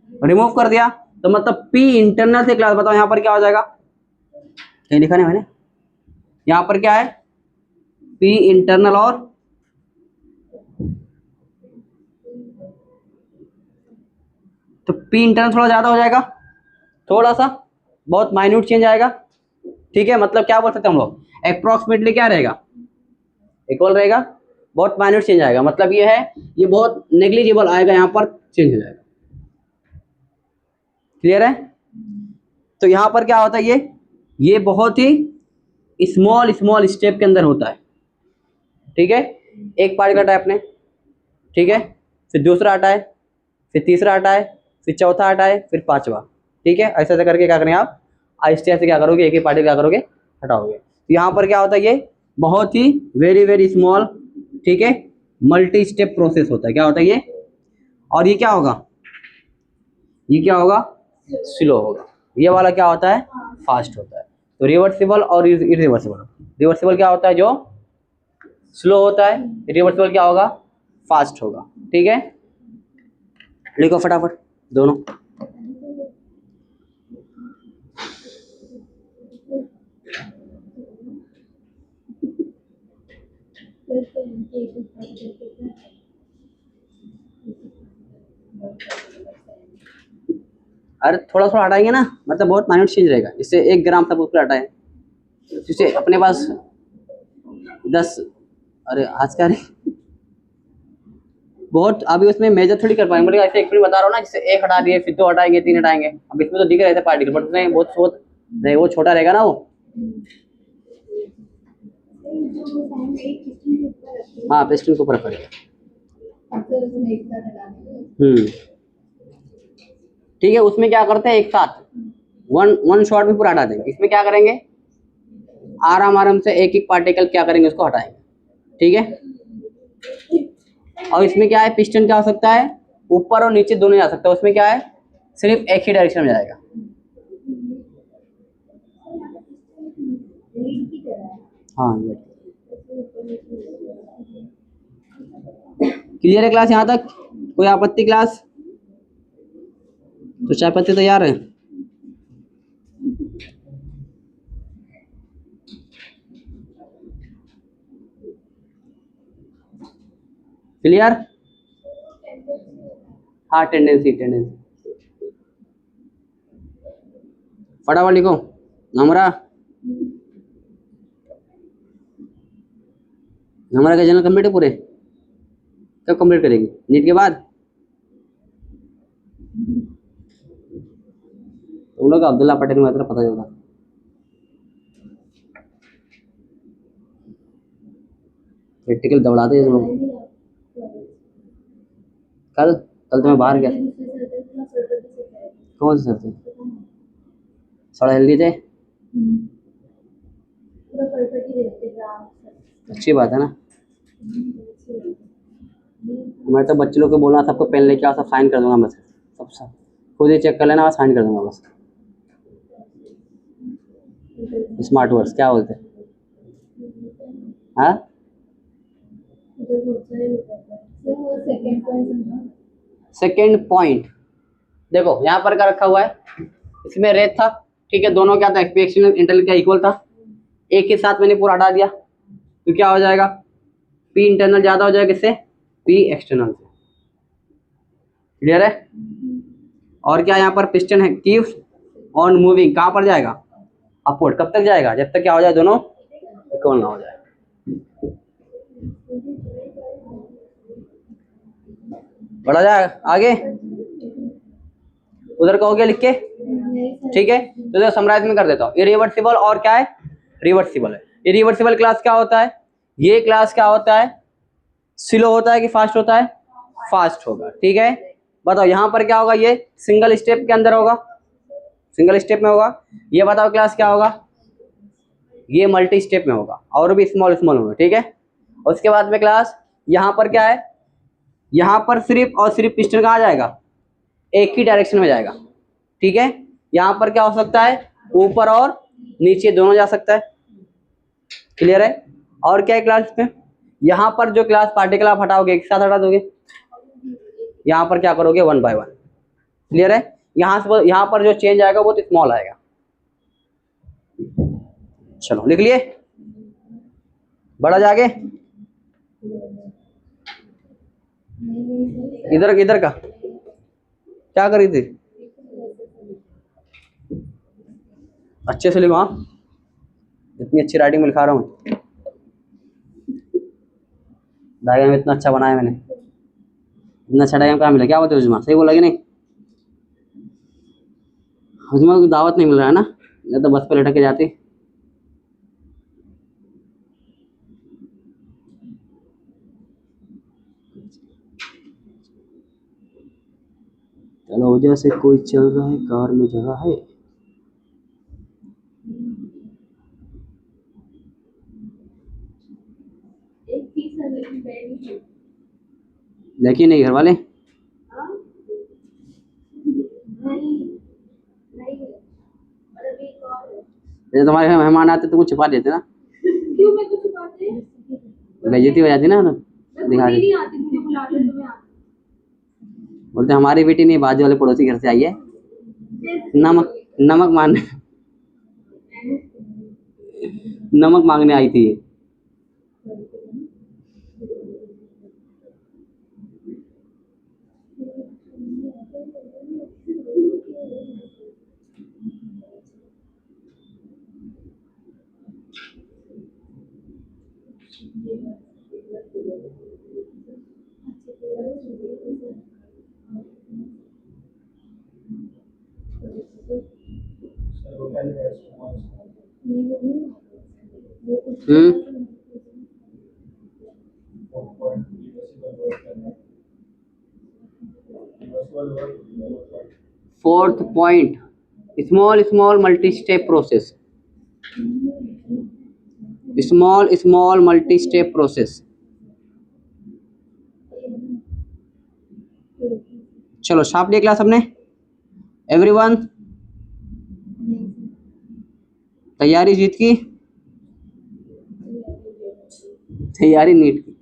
रिमूव कर दिया, तो मतलब पी इंटरनल से क्लास बताओ यहाँ पर क्या हो जाएगा, कहीं लिखा नहीं मैंने, यहाँ पर क्या है, पी इंटरनल और तो पी इंटरनल थोड़ा ज्यादा हो जाएगा, थोड़ा सा बहुत माइन्यूट चेंज आएगा, ठीक है। मतलब क्या बोल सकते हैं हम लोग, अप्रोक्सीमेटली क्या रहेगा, इक्वल रहेगा, बहुत माइन्यूट चेंज आएगा, मतलब ये है, ये बहुत नेग्लिजिबल आएगा, यहाँ पर चेंज हो जाएगा, क्लियर है। तो यहाँ पर क्या होता है, ये बहुत ही स्मॉल स्मॉल स्टेप के अंदर होता है, ठीक है। एक पार्टिकल हटाए आपने, ठीक है, फिर दूसरा हटाए, फिर तीसरा हटाए, फिर चौथा हटाए, फिर पांचवा, ठीक है। ऐसे ऐसे करके क्या करेंगे आप, आहिस्ते आहिस्ते क्या करोगे, एक ही पार्टिकल क्या करोगे, हटाओगे। तो यहाँ पर क्या होता है, ये बहुत ही वेरी वेरी स्मॉल, ठीक है, मल्टी स्टेप प्रोसेस होता है, क्या होता है ये, और ये क्या होगा, ये क्या होगा, स्लो होगा, ये वाला क्या होता है, फास्ट होता है। तो रिवर्सिबल और इरिवर्सिबल, रिवर्सिबल क्या होता है, जो स्लो होता है, रिवर्सिबल क्या होगा, फास्ट होगा, ठीक है। लिखो फटाफट दोनों, अरे थोड़ा थोड़ा हटाएंगे ना, मतलब बहुत माइन्यूट चेंज रहेगा, इससे 1 ग्राम सब ऊपर हटाए, जिससे अपने पास 10, अरे आज क्या नहीं, बहुत अभी उसमें मेजर थोड़ी कर पाएंगे, मतलब ऐसे एक मिनट बता रहा हूँ ना, जिससे 1 हटा दिए, फिर 2 हटाएंगे, 3 हटाएंगे, अब इसमें तो दिख रहे थे पार्टिकल, बट उसमें बहुत छोट नहीं, वो छोटा रहेगा ना वो, हाँ पिस्टन को ऊपर रखेगा, ठीक है। उसमें क्या करते हैं, एक साथ वन वन शॉट में पूरा हटा देंगे, इसमें क्या करेंगे, आराम आराम से एक एक पार्टिकल क्या करेंगे, उसको हटाएंगे, ठीक है। और इसमें क्या है, पिस्टन क्या हो सकता है, ऊपर और नीचे दोनों जा सकता है, उसमें क्या है, सिर्फ एक ही डायरेक्शन में जाएगा, हाँ। क्लियर है क्लास यहाँ तक, कोई आपत्ति क्लास, तो चाय पत्ती तैयार है, क्लियर, हाँ टेंडेंसी, टेंडेंसी फटाफट लिखो, हमारा हमारा क्या जनरल कंप्लीट है पूरे, कब कंप्लीट करेगी, नीट के बाद, तुम लोग अब्दुल्ला पटेल में पता चलता, प्रैक्टिकल दौड़ाते हैं तुम लोग, कल कल तो मैं बाहर गया, कौन से सर थे, थोड़ा हेल्दी थे, अच्छी बात है ना, मैं तो बच्चे लोग को बोलना सबको पेन लेके आओ, सब साइन कर दूंगा बस, सब खुद ही चेक कर लेना, साइन कर दूंगा बस। स्मार्ट वर्ड्स क्या बोलते हैं? हाँ, सेकेंड पॉइंट देखो यहाँ पर क्या रखा हुआ है, इसमें रेट था, ठीक है, दोनों क्या था, पी एक्सटर्नल इंटरनल क्या इक्वल था, एक के साथ मैंने पूरा हटा दिया, तो क्या हो जाएगा, पी इंटरनल ज्यादा हो जाएगा किससे, पी एक्सटर्नल से। क्लियर है? और क्या यहाँ पर पिस्टन है, कीप्स ऑन मूविंग, कहाँ पर जाएगा, अपवर्ड। कब तक जाएगा, जब तक क्या हो जाए, दोनों इक्वल ना हो जाए। बढ़ा जाए आगे, उधर का हो गया लिख के, ठीक है। तो देखो समराइज में कर देता हूँ, इरिवर्सिबल और क्या है, रिवर्सिबल है। इरिवर्सिबल क्लास क्या होता है, ये क्लास क्या होता है, स्लो होता है कि फास्ट होता है, फास्ट होगा, ठीक है। बताओ यहाँ पर क्या होगा, ये सिंगल स्टेप के अंदर होगा, सिंगल स्टेप में होगा। ये बताओ क्लास क्या होगा, ये मल्टी स्टेप में होगा, और भी स्मॉल स्मॉल होगा, ठीक है। उसके बाद में क्लास यहाँ पर क्या है, यहाँ पर सिर्फ और सिर्फ पिस्टन कहाँ जाएगा, एक ही डायरेक्शन में जाएगा, ठीक है। यहाँ पर क्या हो सकता है, ऊपर और नीचे दोनों जा सकता है। क्लियर है? और क्या है क्लास में, यहाँ पर जो क्लास पार्टिकल आप हटाओगे एक साथ हटा दोगे, यहाँ पर क्या करोगे, वन बाय वन। क्लियर है? यहाँ पर जो चेंज आएगा वो तो स्मॉल आएगा। चलो लिख लिए, बढ़ा जागे, इधर इधर का क्या करी थी, अच्छे से लिखो, हाँ, इतनी अच्छी राइटिंग में लिखा रहा हूँ, डायग्राम इतना अच्छा बनाया मैंने, इतना अच्छा डायग्राम कहाँ मिला, क्या बोलते हो उजमा, सही बोला कि नहीं? उजमा को दावत नहीं मिल रहा है ना, नहीं तो बस पे लटक के जाती। चलो वजह से कोई चल रहा है, कार में जगह है, देखिए नहीं घर वाले, जैसे तुम्हारे घर मेहमान आते तो कुछ छिपा देते ना, क्यों मेरे को छुपाते हैं? बेइज्जती हो जाती ना, तो मैं दिखा खुद ही दे, नहीं आती, मुझे बुलाते तो मैं आती। बोलते हमारी बेटी नहीं, बाजू वाले पड़ोसी घर से आई है, नमक नमक मांगने, नमक मांगने आई थी ये। Fourth point, small small multi step process, small small multi step process. चलो छाप लिया क्लास सबने, एवरीवन, तैयारी जीत की, तैयारी नीट की।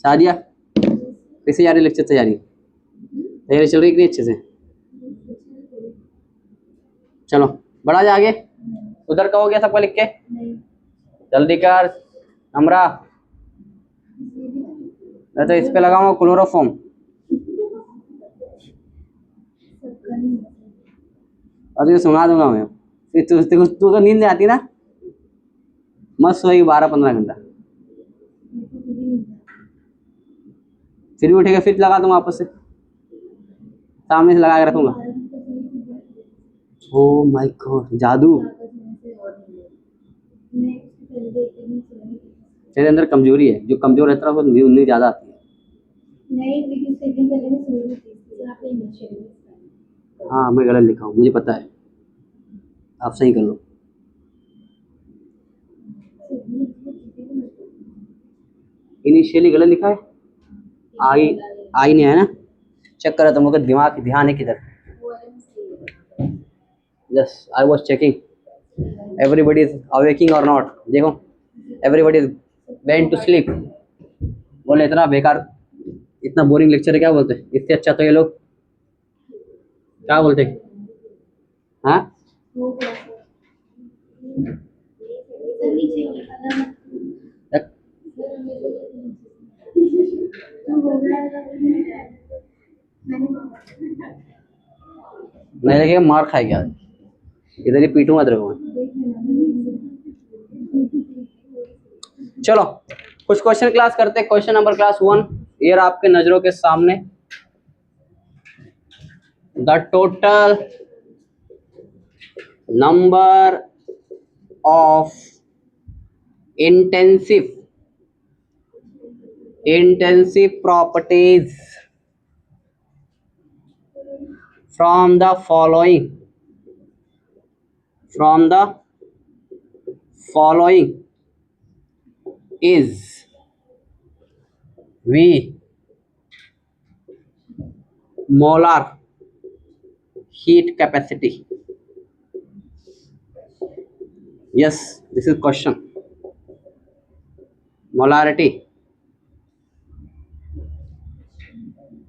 शादिया कैसे जा रही लेक्चर तैयारी, तैयारी चल रही कि नहीं अच्छे से? चलो बढ़ा जा आगे, उधर का हो गया सबका लिख के, जल्दी कर नमरा, मैं तो इस पे लगाऊंगा क्लोरोफॉर्म, और तुझे सुना दूंगा मैं, फिर तू तो नींद नहीं आती ना, मत सोएगी 12-15 घंटा, फिर भी उठेगा, फिर लगा दूंगा आपस से, सामने से लगा के रखूंगा। ओ माय गॉड, जादू, तेरे अंदर कमजोरी है, जो कमजोर रहता है वो नींद ज्यादा आती है। हाँ मैं गलत लिखा हूँ, मुझे पता है, आप सही कर लो। इनिशियली गलत लिखा है, आई आई नहीं है ना, चेक करो तुम लोग का दिमाग ध्यान है किधर। Yes I was checking everybody is awaking और नॉट। देखो everybody is went to sleep. बोले इतना बेकार इतना बोरिंग लेक्चर है, क्या बोलते हैं इससे अच्छा तो ये लोग क्या बोलते हैं, हाँ नहीं लगेगा मार खाएगा आज। इधर ही पीटूंगा तेरे को। चलो कुछ क्वेश्चन क्लास करते हैं। क्वेश्चन नंबर क्लास 1 ये आपके नजरों के सामने। The total number of intensive properties from the following is V molar heat capacity. Yes, this is question. Molarity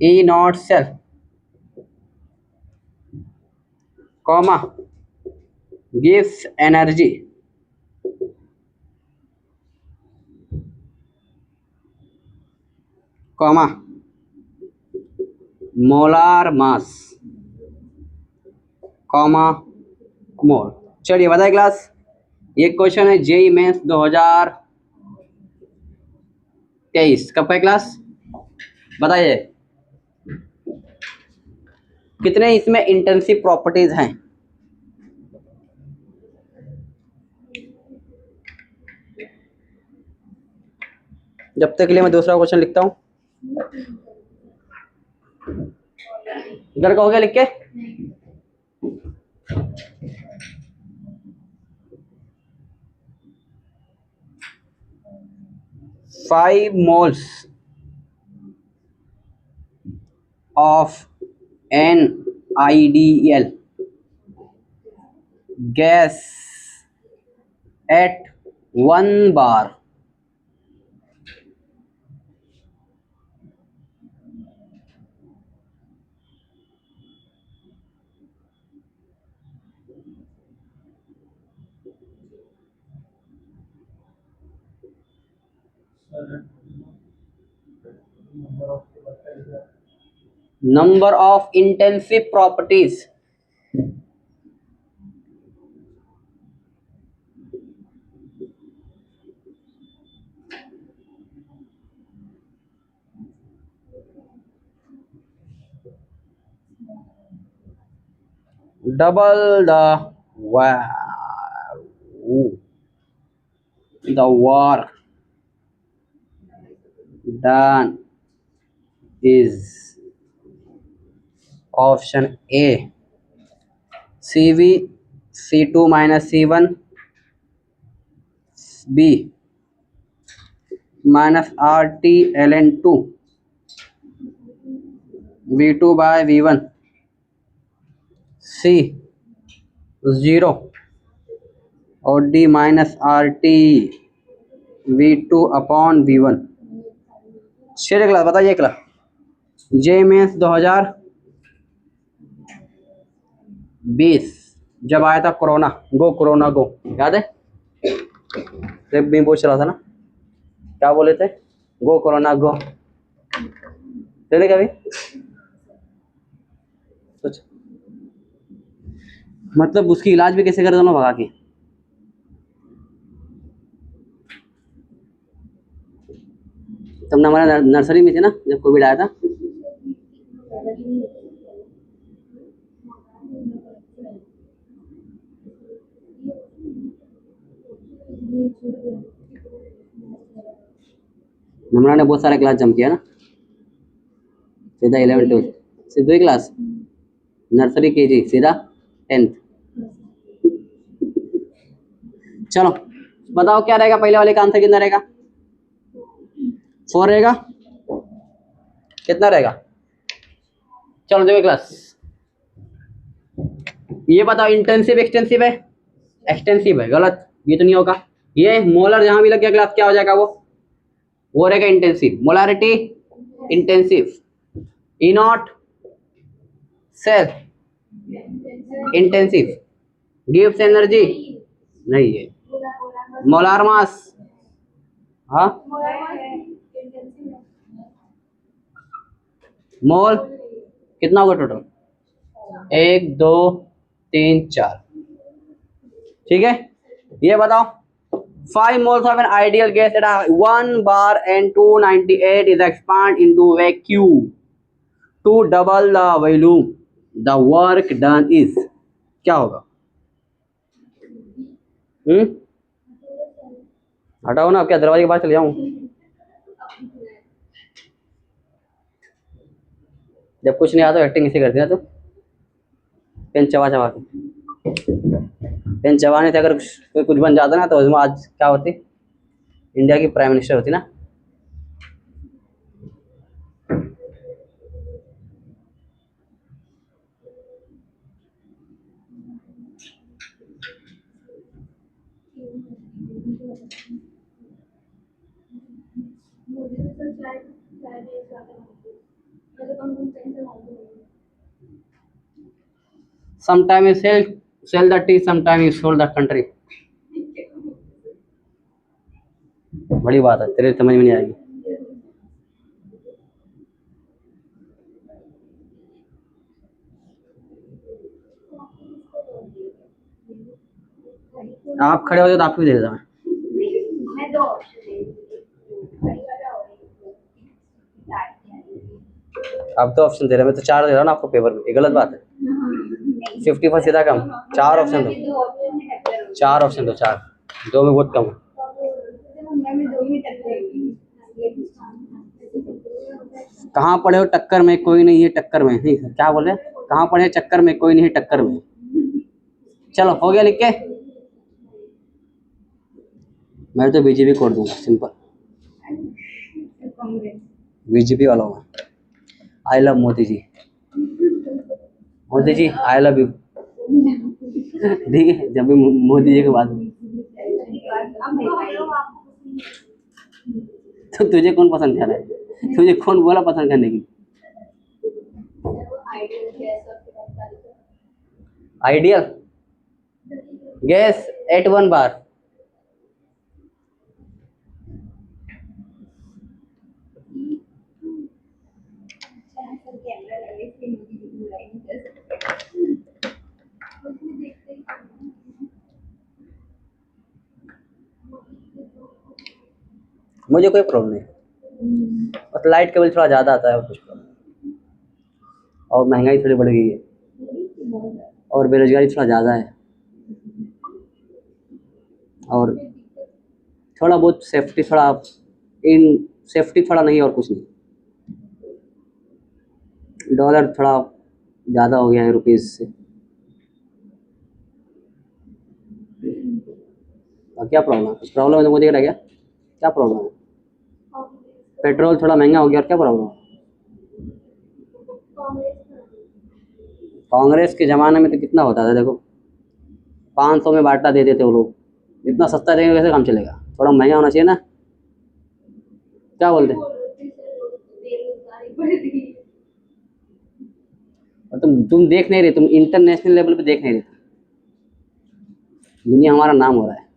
E naught cell comma gives energy comma molar mass comma मोल। चलिए बताइए क्लास, ये क्वेश्चन है जेई मेंस 2023 कब का है क्लास, बताइए कितने इसमें इंटेंसिव प्रॉपर्टीज हैं। जब तक के लिए मैं दूसरा क्वेश्चन लिखता हूं। इधर का हो गया लिख के, five moles of NiDL gas at 1 bar number of intensive properties double the work done is option A CV C2 minus C1 B minus RT ln 2 V2 by V1 C 0 और D minus RT V2 upon V1। शेर क्लास बताइए क्लास, जे मेंस 2020 जब आया था कोरोना गो याद है, जब भी पूछ रहा था ना क्या बोले थे, गो कोरोना गो, देने कभी सोच, मतलब उसकी इलाज भी कैसे कर दोनों भगा के। तुमने हमारा नर्सरी में थे ना जब कोविड आया था, नमरा ने बहुत सारा क्लास जम किया ना, सीधा 11 12 सिर्फ 2 ही क्लास, नर्सरी केजी सीधा 10th। चलो बताओ क्या रहेगा, पहले वाले का आंसर कितना रहेगा, 4 रहेगा, कितना रहेगा? चलो देखो क्लास, ये बताओ इंटेंसिव एक्सटेंसिव है? एक्सटेंसिव है, गलत, ये तो नहीं होगा। ये मोलर जहां भी लग गया क्लास क्या हो जाएगा? वो रहेगा intensive. Molarity intensive, E naught cell intensive, गिव्स एनर्जी नहीं है। मोलार मास, हाँ मोल कितना होगा टोटल? 1 2 3 4, ठीक है। ये बताओ 5 moles of an ideal gas at 1 bar and 298 is expanded into vacuum to double the volume. The work done is, क्या होगा? हटाओ ना, अब क्या दरवाजे के बाहर चले जाऊं? जब कुछ नहीं आता तो एक्टिंग इसे करती ना, तो पेन चबा चबा के, पेन चबाने से अगर कुछ बन जाता ना, तो उसमें आज क्या होती? इंडिया की प्राइम मिनिस्टर होती ना। Sometime you sell the tea, sometime you sold the country. बड़ी बात है, तेरे समझ में नहीं आएगी। आप खड़े हो जाओ तो आपको दे देता मैं। अब तो ऑप्शन दे रहा, मैं तो 4 दे रहा हूँ ना आपको पेपर में, ये गलत बात है। 50 पर सीधा कम, 4 ऑप्शन दो, 4 ऑप्शन दो, 4, 2 में बहुत कम है। कहाँ पढ़े हो टक्कर में, कोई नहीं है टक्कर में, नहीं क्या बोल रहे? कहाँ पढ़े चक्कर में, कोई नहीं है टक्कर में। चलो हो गया लिख के, मैं तो बीजेपी कोड दूंगा, सिंपल, बीजेपी वाला हूँ। I love Modi ji, Modi ji I love you. ठीक है, जब भी मोदी जी के बाद, तो तुझे कौन पसंद कर रहा है? तुझे कौन बोला पसंद करने की? आइडियल गैस एट 1 बार, मुझे कोई प्रॉब्लम नहीं, बस लाइट का बिल थोड़ा ज़्यादा आता है और कुछ प्रॉब्लम, और महंगाई थोड़ी बढ़ गई है, और बेरोजगारी थोड़ा ज़्यादा है, और थोड़ा बहुत सेफ्टी, थोड़ा इन सेफ्टी थोड़ा नहीं, और कुछ नहीं। डॉलर थोड़ा ज़्यादा हो गया है रुपीज़ से। और क्या प्रॉब्लम है? कुछ प्रॉब्लम है तो मुझे दिख रहा है क्या? क्या प्रॉब्लम है? पेट्रोल थोड़ा महंगा हो गया और क्या प्रॉब्लम है? कांग्रेस के ज़माने में तो कितना होता था, देखो 500 में बाटा देते थे वो लोग, इतना सस्ता देंगे कैसे काम चलेगा? थोड़ा महंगा होना चाहिए ना, क्या बोलते? और तुम देख नहीं रहे, तुम इंटरनेशनल लेवल पे देख नहीं रहे, दुनिया हमारा नाम हो रहा है,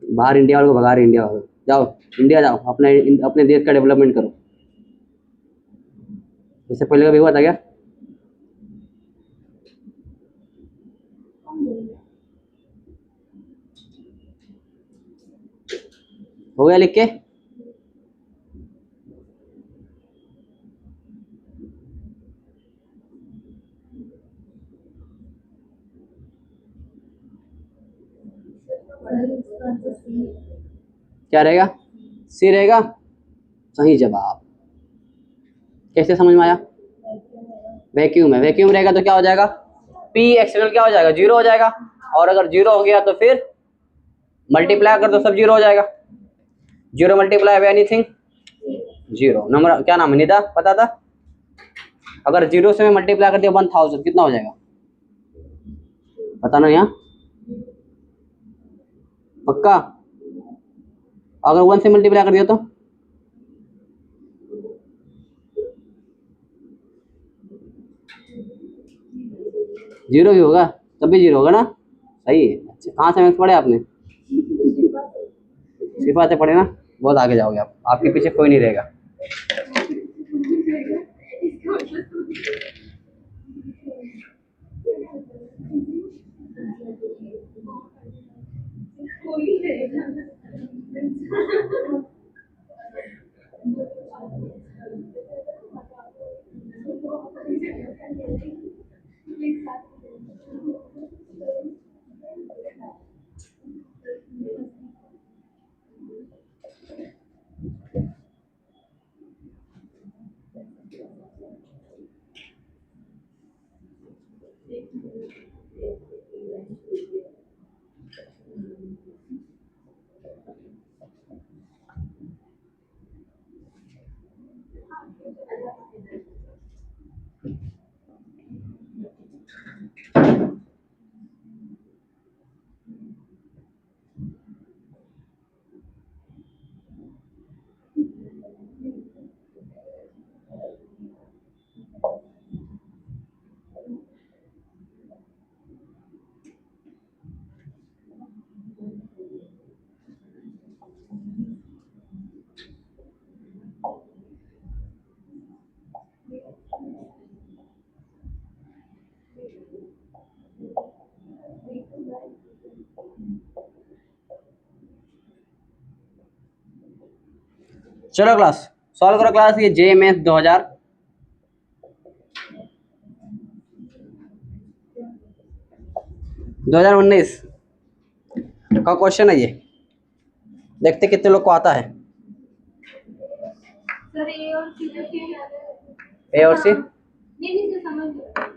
बाहर इंडिया वालों को भगा रहे, इंडिया वालों, जाओ इंडिया जाओ, अपने देश का डेवलपमेंट करो। इससे पहले कभी हुआ था क्या? हो गया लिख के? क्या रहेगा? सी रहेगा सही जवाब। कैसे समझ में आया? वैक्यूम है, वैक्यूम रहेगा तो क्या हो जाएगा? पी एक्सटर्नल क्या हो जाएगा? 0 हो जाएगा, और अगर 0 हो गया तो फिर मल्टीप्लाई कर दो, सब 0 हो जाएगा। Zero multiply by anything, zero. Number क्या नाम है, निदा, पता था? अगर जीरो से मैं मल्टीप्लाई कर दिया 1000 कितना हो जाएगा, बताना यहाँ, पक्का? अगर 1 से मल्टीप्लाई कर दिया तो जीरो ही होगा, तब भी जीरो होगा ना, सही है। अच्छा, कहाँ से मैथ्स पढ़े आपने? सिफा से पढ़े ना, बहुत आगे जाओगे आप, आपके पीछे कोई नहीं रहेगा। चलो क्लास सॉल्व करो क्लास, ये जे मैथ 2019 का क्वेश्चन है ये, देखते कितने लोग को आता है। सर ए और सी ए और सी नहीं सर समझ गया।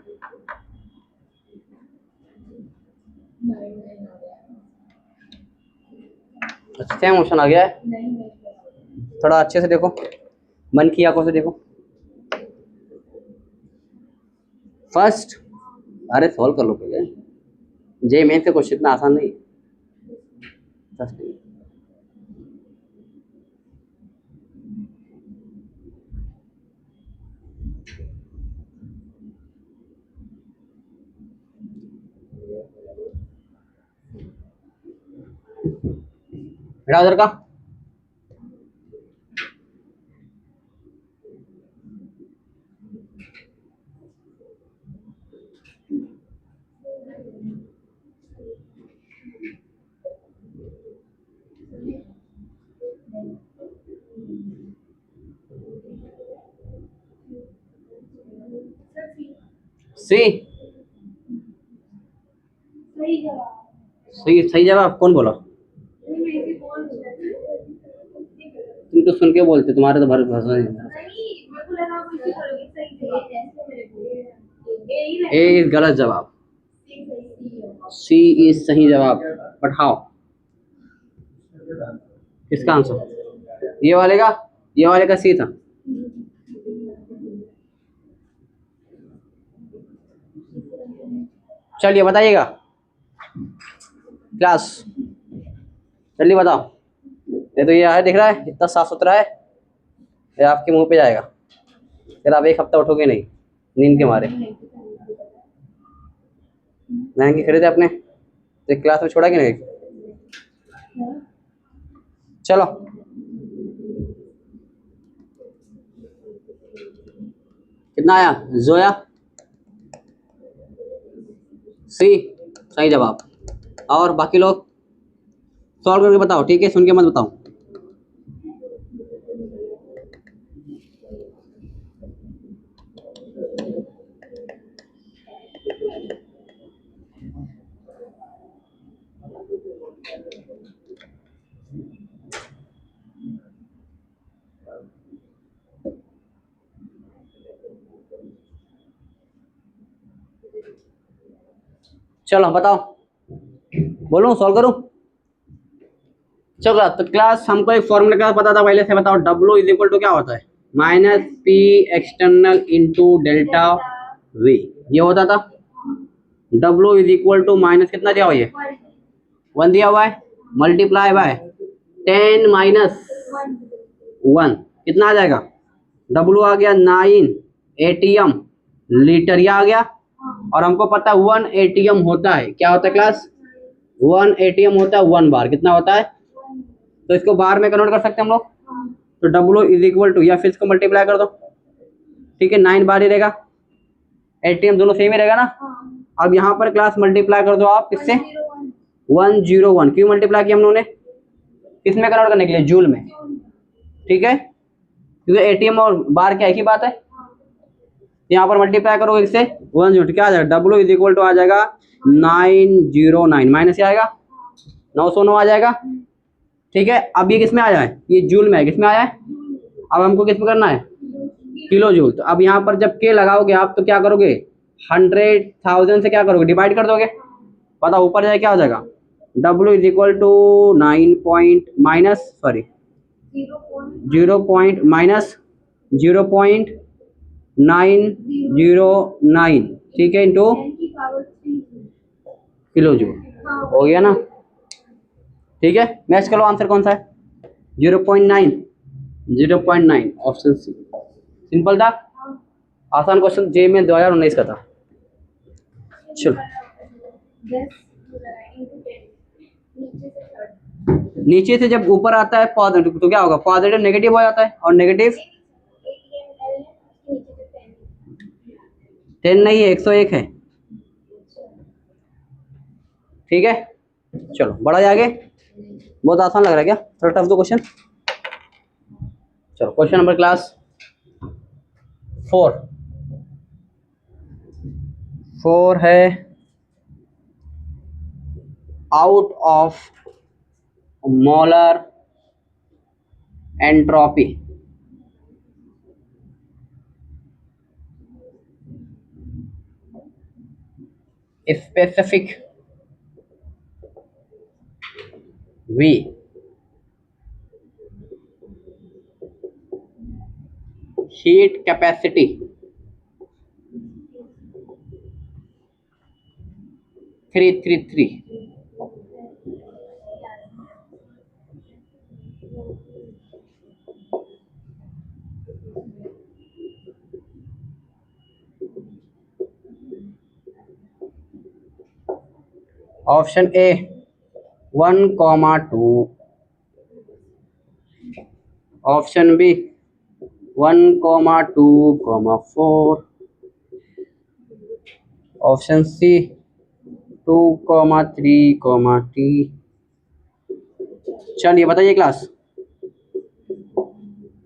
सेम ऑप्शन आ गया है, थोड़ा अच्छे से देखो, मन की आंखों से देखो। फर्स्ट, अरे सॉल्व कर लो पहले, जे मैथ का क्वेश्चन इतना आसान नहीं। फर्स्ट बेटा उधर का, सी सही जवाब। सही, सही जवाब कौन बोला? नहीं मैं इसे बोल दूंगा। तुम तो सुन के बोलते, तुम्हारे तो भरोसा नहीं। नहीं मेरे को लगा आप इसे करोगे, सही जवाब ऐसे मेरे को ए ही ए इज गलत जवाब, सी इज सही जवाब। बट हाउ, किसका आंसर? ये वाले का, ये वाले का सी था। चलिए बताइएगा क्लास, जल्दी बताओ। ये तो ये है, दिख रहा है इतना साफ सुथरा है, ये आपके मुंह पे जाएगा, फिर आप एक हफ्ता उठोगे नहीं नींद के मारे। महंगी खरीदे आपने तो क्लास में छोड़ा कि नहीं? चलो कितना आया जोया? सी सही जवाब। और बाकी लोग सॉल्व करके बताओ, ठीक है, सुन के मत बताओ। चलो बताओ, बोलूं सॉल्व करूं? चलो तो क्लास हमको एक फॉर्मूला का पता था पहले से, बताओ W इज इक्वल टू क्या होता है, minus P external into delta V, ये होता था। W is equal to minus कितना दिया हुआ है, 1 दिया हुआ है, मल्टीप्लाई बाय 10 माइनस 1 कितना आ जाएगा, W आ गया 9 ATM लीटर, ये आ गया। और हमको पता है 1 ATM होता है, क्या होता है क्लास, 1 ATM होता है 1 बार, कितना होता है, तो इसको बार में कन्वर्ट कर सकते हैं हम लोग। तो W इज इक्वल टू, या फिर इसको मल्टीप्लाई कर दो, ठीक है, 9 बार ही रहेगा, ATM दोनों सेम ही रहेगा ना। अब यहाँ पर क्लास मल्टीप्लाई कर दो आप किससे, 101, क्यों मल्टीप्लाई किया हम लोगों ने, किसमें कन्वर्ट करने के लिए, जूल में, ठीक है, क्योंकि ATM और बार क्या एक ही बात है। यहाँ पर मल्टीप्लाई करोगे इससे 1 क्या आ जाएगा, W इज इक्वल टू आ जाएगा 909, माइनस क्या आएगा 909 आ जाएगा, ठीक है। अब ये किस में आया है, ये जूल में है, किस में आया है, अब हमको किस में करना है, किलो जूल। तो अब यहाँ पर जब के लगाओगे आप तो क्या करोगे, 100,000 से क्या करोगे, डिवाइड कर दोगे, पता ऊपर जाए क्या हो जाएगा, W is equal to 9 point minus sorry 0 minus 0.909, ठीक है, इंटू किलो जूल, हो गया ना, ठीक है। मैच करो आंसर कौन सा है, 0.9, ऑप्शन सी, सिंपल था, आसान क्वेश्चन, जे में 2019 का था। चलो नीचे से जब ऊपर आता है पॉजिटिव तो क्या होगा, पॉजिटिव नेगेटिव हो जाता है, और नेगेटिव 10 नहीं है 101 है, ठीक है। चलो बढ़ा जाए आगे, बहुत आसान लग रहा है क्या, थोड़ा टफ दो क्वेश्चन। चलो क्वेश्चन नंबर क्लास 4 है, out of molar entropy specific V heat capacity 333, option A 1,2, option B 1,2,4, option C 2,3,T। चलिए बताइए क्लास,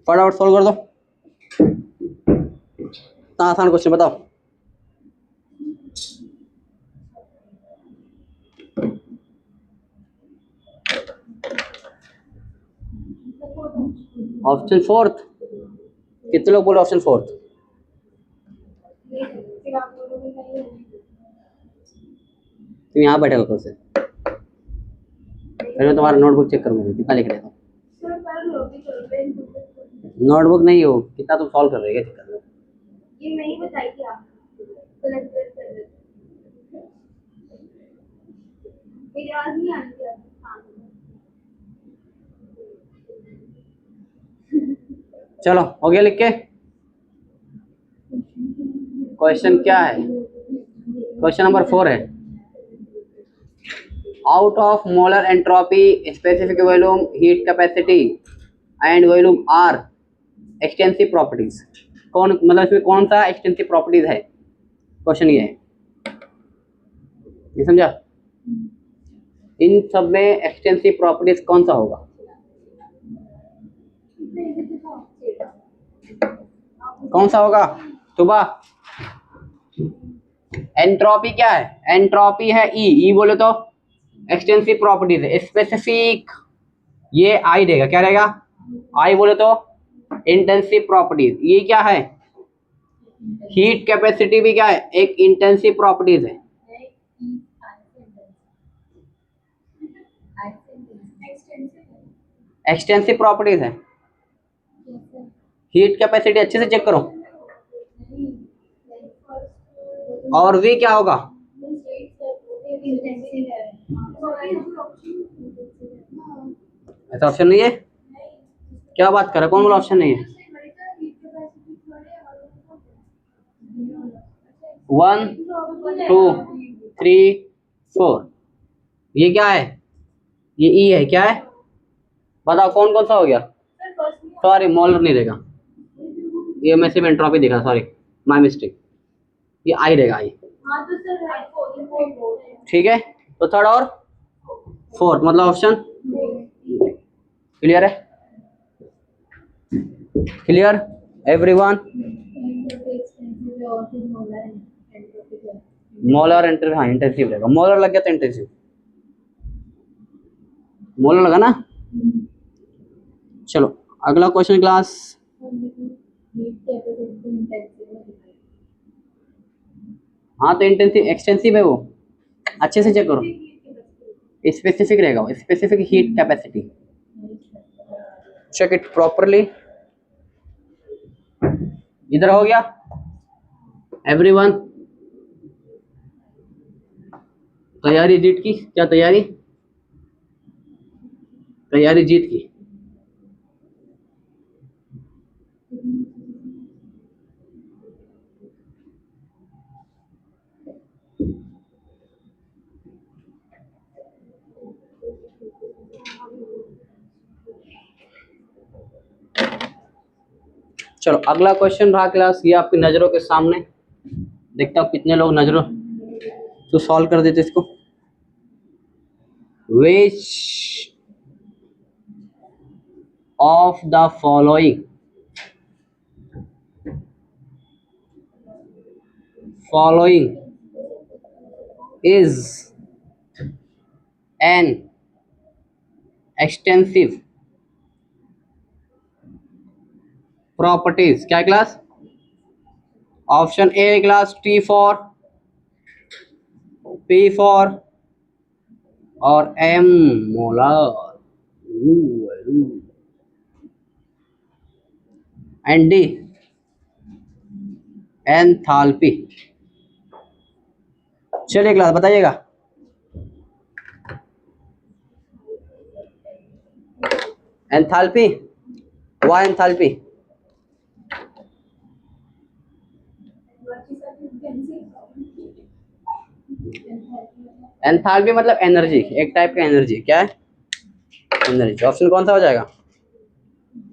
फटाफट सॉल्व कर दो, इतना आसान क्वेश्चन बताओ। ऑप्शन फोर्थ, कितने लोग बोले ऑप्शन फोर्थ, तुम यहाँ बैठे हो से, फिर मैं तुम्हारा नोटबुक चेक करूंगा कितना लिख रहे हो, नोटबुक नहीं हो, कितना तुम सॉल्व कर रहे हो, क्या दिक्कत है, ये नहीं बताई थी आप, गलत कर रहे थे, मेरी आवाज नहीं आ रही थी आपको, हाँ। चलो हो गया लिख के, क्वेश्चन क्या है, क्वेश्चन नंबर 4 है, out of molar entropy specific volume heat capacity and volume are extensive properties, कौन मतलब इसमें कौन सा एक्सटेंसिव प्रॉपर्टीज है, क्वेश्चन ये है, ये समझा, इन सब में एक्सटेंसिव प्रॉपर्टीज कौन सा होगा, कौन सा होगा सुबह, एंट्रोपी क्या है, एंट्रोपी है ई बोले तो एक्सटेंसिव प्रॉपर्टीज है, स्पेसिफिक ये आई देगा, क्या रहेगा आई बोले तो इंटेंसिव प्रॉपर्टीज, ये क्या है हीट कैपेसिटी भी क्या है एक इंटेंसिव प्रॉपर्टीज है, एक्सटेंसिव प्रॉपर्टीज है, जैसे हीट कैपेसिटी अच्छे से चेक करो। नहीं लाइक फर्स्ट और वी क्या होगा? इंटेंसिव है ऐसा ऑप्शन नहीं है, क्या बात कर रहा है, कौन बोला ऑप्शन नहीं है? 1 2 3 4, ये क्या है? ये ई है, क्या है बताओ, कौन कौन सा हो गया? सॉरी मोलर नहीं रहेगा, ये मैं सिर्फ एंट्रोपी दिखा, सॉरी माय मिस्टेक, ये आई रहेगा आई। ठीक है, तो थर्ड और फोर्थ मतलब ऑप्शन क्लियर है, क्लियर एवरीवन? मोलर इंटर, हाँ इंटेंसिव रहेगा, मोलर लग गया तो इंटेंसिव, मोलर लगा ना। चलो अगला क्वेश्चन क्लास। हाँ तो इंटेंसिव एक्सटेंसिव है वो, अच्छे से चेक करो, स्पेसिफिक रहेगा वो, specific heat capacity, check it properly. इधर हो गया एवरीवन, तैयारी जीत की, क्या तैयारी? तैयारी जीत की। चलो अगला क्वेश्चन रहा क्लास, ये आपकी नजरों के सामने, देखता हूँ कितने लोग नजरों तो सॉल्व कर देते इसको। Which of the following is an extensive properties, क्या class? Option A class T for, P for और M molar and D enthalpy. चलिए क्लास बताइएगा। Enthalpy, why enthalpy? एंथैल्पी मतलब एनर्जी, एक टाइप का एनर्जी, क्या है? एनर्जी। ऑप्शन कौन सा हो जाएगा?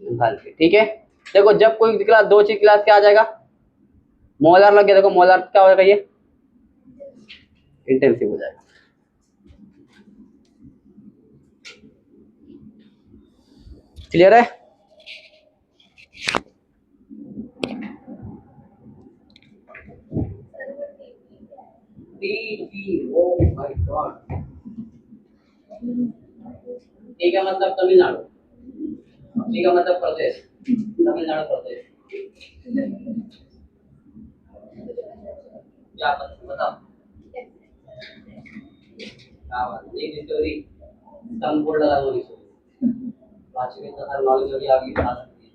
एंथैल्पी। ठीक है, देखो जब कोई क्लास दो चीज क्लास क्या आ जाएगा? मोलर लग गया, देखो मोलर क्या हो जाएगा, ये इंटेंसिव हो जाएगा। क्लियर है? ओ माय गॉड, ठीक है मतलब तमिलनाडु, ठीक है मतलब प्रदेश, तमिलनाडु प्रदेश, क्या बताओ क्या बात नहीं, डिस्कवरी कम बोर्ड लगा दो इसको, बाकी में तो हर नॉलेज होगी आगे बढ़ा सकती है।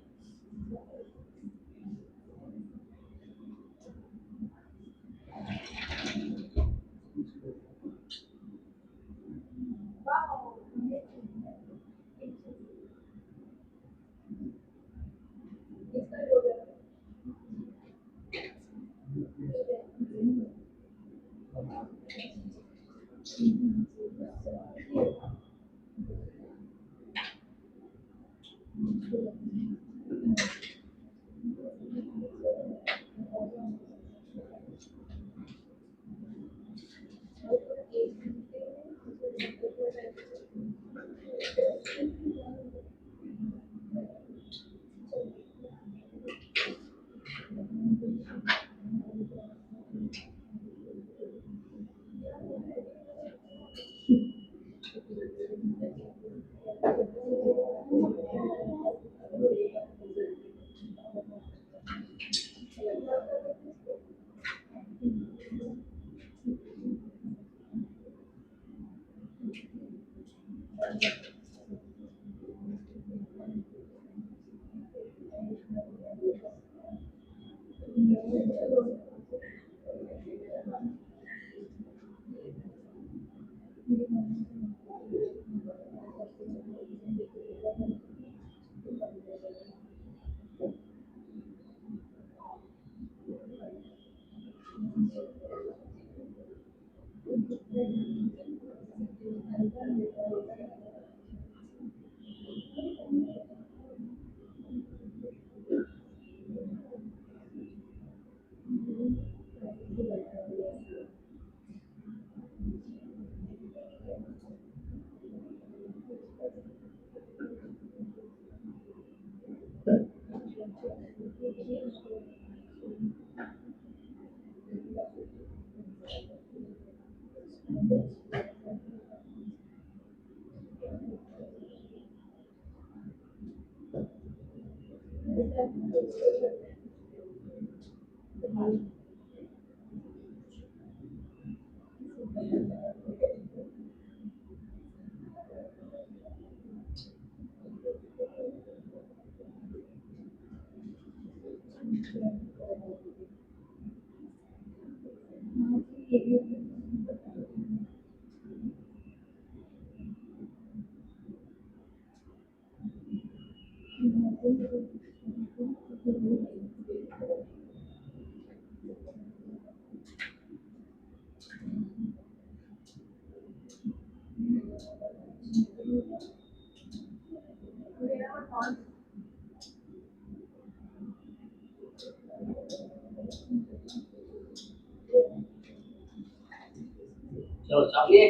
चलो चाहिए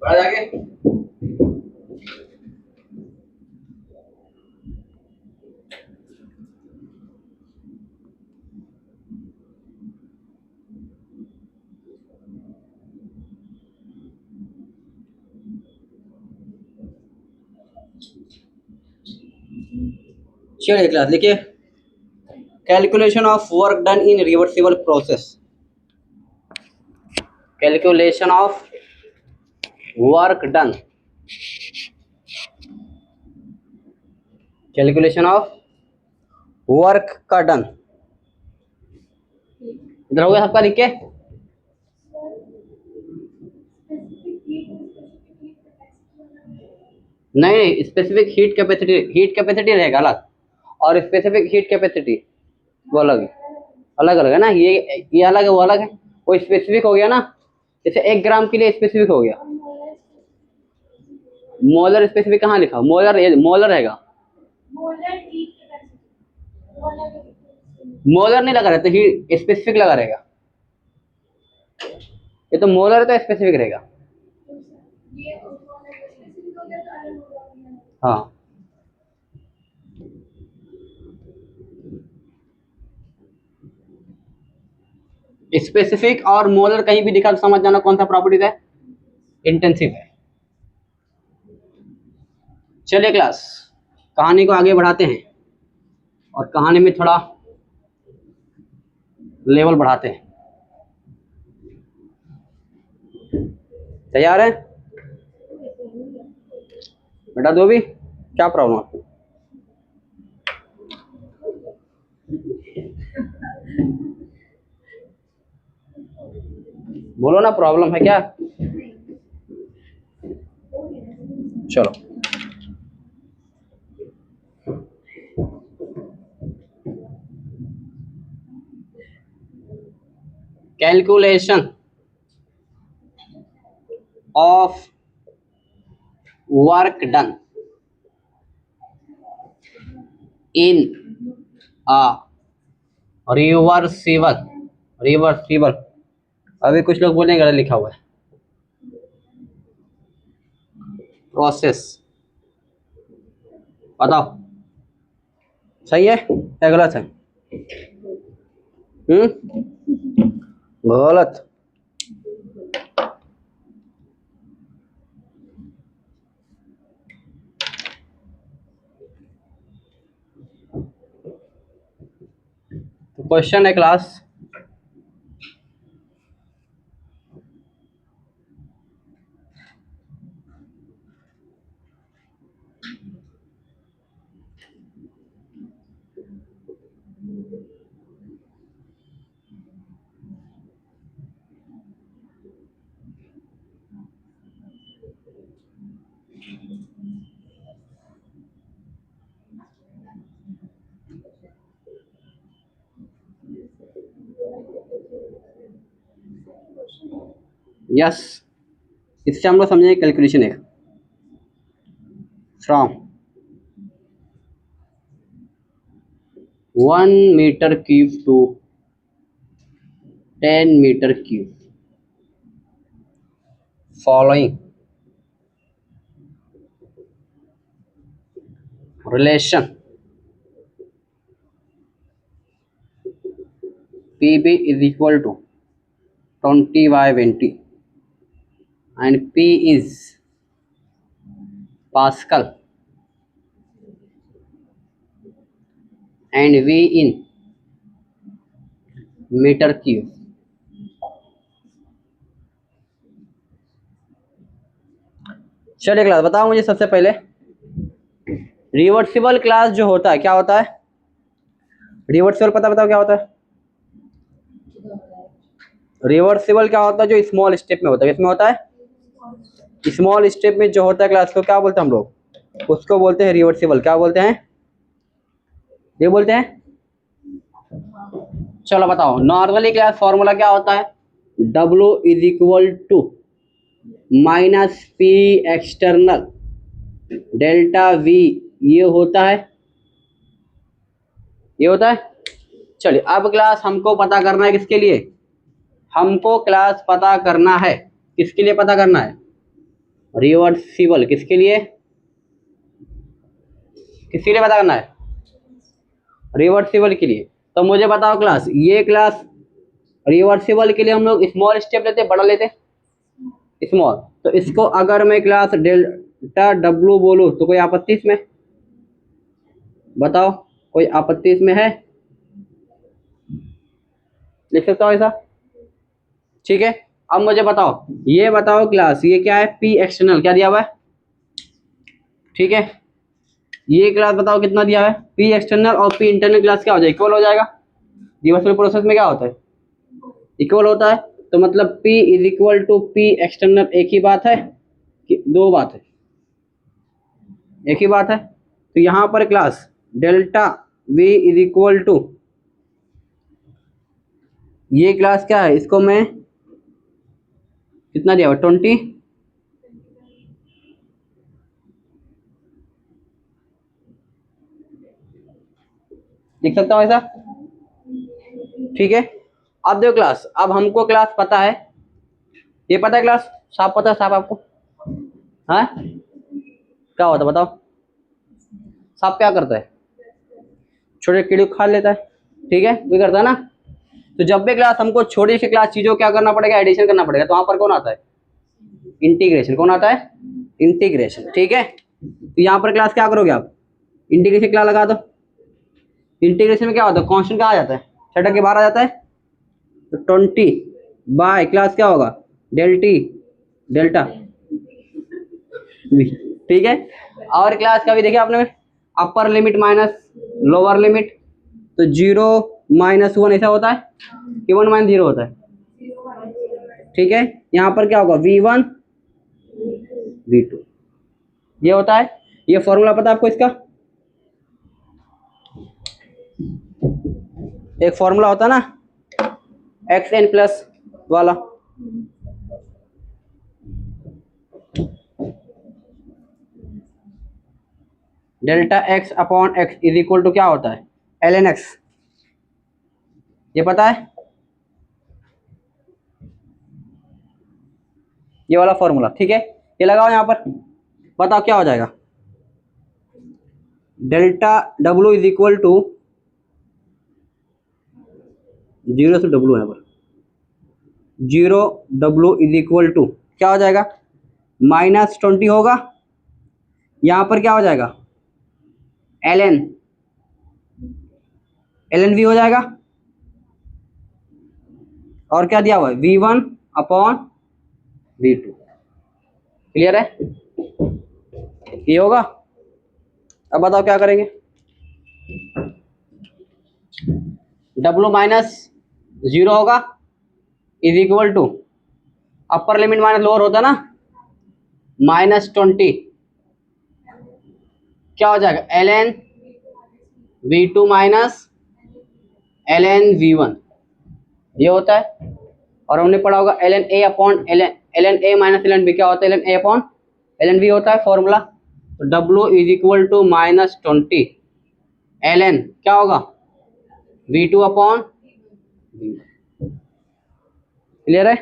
बढ़ा जाके। चलिए क्लास लिखिए, calculation of work done in reversible process. Calculation of work done, calculation of work का डन। इधर हो गया सबका लिख के। नहीं, स्पेसिफिक हीट कैपेसिटी रहेगा अलग, और स्पेसिफिक हीट कैपेसिटी वो अलग, अलग अलग है ना। ये अलग है, वो अलग है। वो स्पेसिफिक हो गया ना, जैसे 1 ग्राम के लिए स्पेसिफिक हो गया। मोलर स्पेसिफिक कहाँ लिखा? मोलर, मोलर रहेगा। मोलर नहीं लगा रहता, हीट स्पेसिफिक लगा रहेगा। ये तो मोलर है तो स्पेसिफिक रहेगा। हाँ, स्पेसिफिक और मोलर कहीं भी दिखा तो समझ जाना कौन सा प्रॉपर्टीज है, इंटेंसिव है। चलिए क्लास, कहानी को आगे बढ़ाते हैं और कहानी में थोड़ा लेवल बढ़ाते हैं। तैयार है बेटा? दो भी, क्या प्रॉब्लम आपको? बोलो ना, प्रॉब्लम है क्या? चलो, calculation of work done in a reversible, reversible, अभी कुछ लोग बोलेंगे गलत लिखा हुआ है, प्रोसेस। बताओ सही है या गलत है? गलत। तो क्वेश्चन है क्लास, यस, इससे हम लोग समझेंगे कैलकुलेशन है from 1 metre cube to 10 metre cube following relation PB is equal to 20/20 and P is Pascal and V in metre cube. चलिए क्लास बताओ मुझे सबसे पहले रिवर्सिबल क्लास जो होता है क्या होता है? रिवर्सिबल पता बताओ क्या होता है? रिवर्सिबल क्या होता है? जो स्मॉल स्टेप में होता है। किसमें होता है? स्मॉल स्टेप में जो होता है क्लास को क्या बोलते हैं हम लोग? उसको बोलते हैं रिवर्सिबल। क्या बोलते हैं? ये बोलते हैं। चलो बताओ नॉर्मली क्लास फॉर्मूला क्या होता है? W is equal to minus P external delta V. ये होता है, ये होता है। चलिए अब क्लास हमको पता करना है किसके लिए? हमको क्लास पता करना है किसके लिए? पता करना है रिवर्सिबल। किसके लिए? किसके लिए पता करना है? रिवर्सिबल के लिए। तो मुझे बताओ क्लास, ये क्लास रिवर्सिबल के लिए हम लोग स्मॉल स्टेप लेते बड़ा लेते? स्मॉल। तो इसको अगर मैं क्लास डेल्टा डब्लू बोलूं तो कोई आपत्ति इसमें? बताओ कोई आपत्ति इसमें है? लिख सकता हूँ ऐसा? ठीक है। अब मुझे बताओ, ये बताओ क्लास ये क्या है? पी एक्सटर्नल क्या दिया हुआ है? ठीक है। ये क्लास बताओ कितना दिया है? पी एक्सटर्नल और पी इंटरनल क्लास क्या हो जाएगा? इक्वल हो जाएगा। रिवर्सल प्रोसेस में क्या होता है? इक्वल होता है। तो मतलब P is equal to P external एक ही बात है कि दो बात है? एक ही बात है। तो यहाँ पर class delta V is equal to ये क्लास क्या है? इसको मैं कितना दिया हुआ? 20। लिख सकता हूँ ऐसा? ठीक है। अब देखो क्लास, अब हमको क्लास पता है, ये पता है क्लास, साफ पता है साफ आपको? हाँ क्या होता है बताओ? सांप क्या करता है? छोटे कीड़े को खा लेता है। ठीक है, वही करता है ना। तो जब भी क्लास हमको छोटी सी क्लास चीजों क्या करना पड़ेगा? एडिशन करना पड़ेगा। तो वहां पर कौन आता है? इंटीग्रेशन। कौन आता है? इंटीग्रेशन। ठीक है। तो यहाँ पर क्लास क्या करोगे आप? इंटीग्रेशन क्लास लगा दो। इंटीग्रेशन में क्या होता है? कॉन्स्टेंट कहाँ आ जाता है? छठा के बाहर आ जाता है। तो 20 बाय क्लास क्या होगा? डेल्टा। ठीक है। और क्लास का भी देखिए आपने, अपर लिमिट माइनस लोअर लिमिट। तो 0 - 1 ऐसा होता है कि 1 - 0 होता है? ठीक है। यहाँ पर क्या होगा? V1 V2 ये होता है। ये फॉर्मूला पता है आपको इसका? एक फॉर्मूला होता है ना xn प्लस वाला। Delta x upon x is equal to क्या होता है? ln x। ये पता है? ये वाला फॉर्मूला। ठीक है, ये लगाओ यहाँ पर। बताओ क्या हो जाएगा? Delta W is equal to 0 से W यहाँ पर 0 W इज इक्वल टू क्या हो जाएगा? -20 होगा। यहाँ पर क्या हो जाएगा? ln V हो जाएगा। और क्या दिया हुआ है? V1 upon V2। क्लियर है? ये होगा। अब बताओ क्या करेंगे? W -0 होगा is equal to upper limit minus lower होता है ना, -20 क्या हो जाएगा? ln V2 minus ln V1 ये होता है। और हमने पढ़ा होगा ln A upon ln a minus ln b क्या होता है? ln a upon ln b होता है फॉर्मूला। तो w is equal to -20 ln क्या होगा? v2 upon v1। क्लियर है?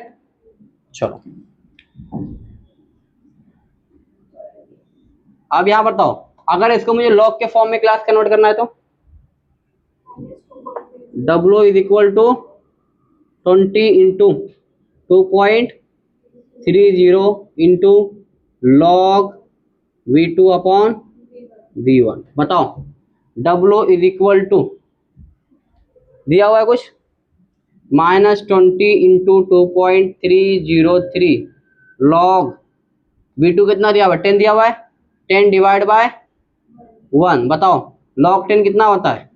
चलो अब यहाँ बताओ, अगर इसको मुझे लॉग के फॉर्म में क्लास कन्वर्ट करना है तो w is equal to 20 into 2.30 into log v2 upon v1। बताओ w इज इक्वल टू दिया हुआ है कुछ -20 इंटू 2.303 लॉग v2 कितना दिया हुआ है? 10 दिया हुआ है। 10 डिवाइड बाय 1। बताओ लॉग 10 कितना होता है?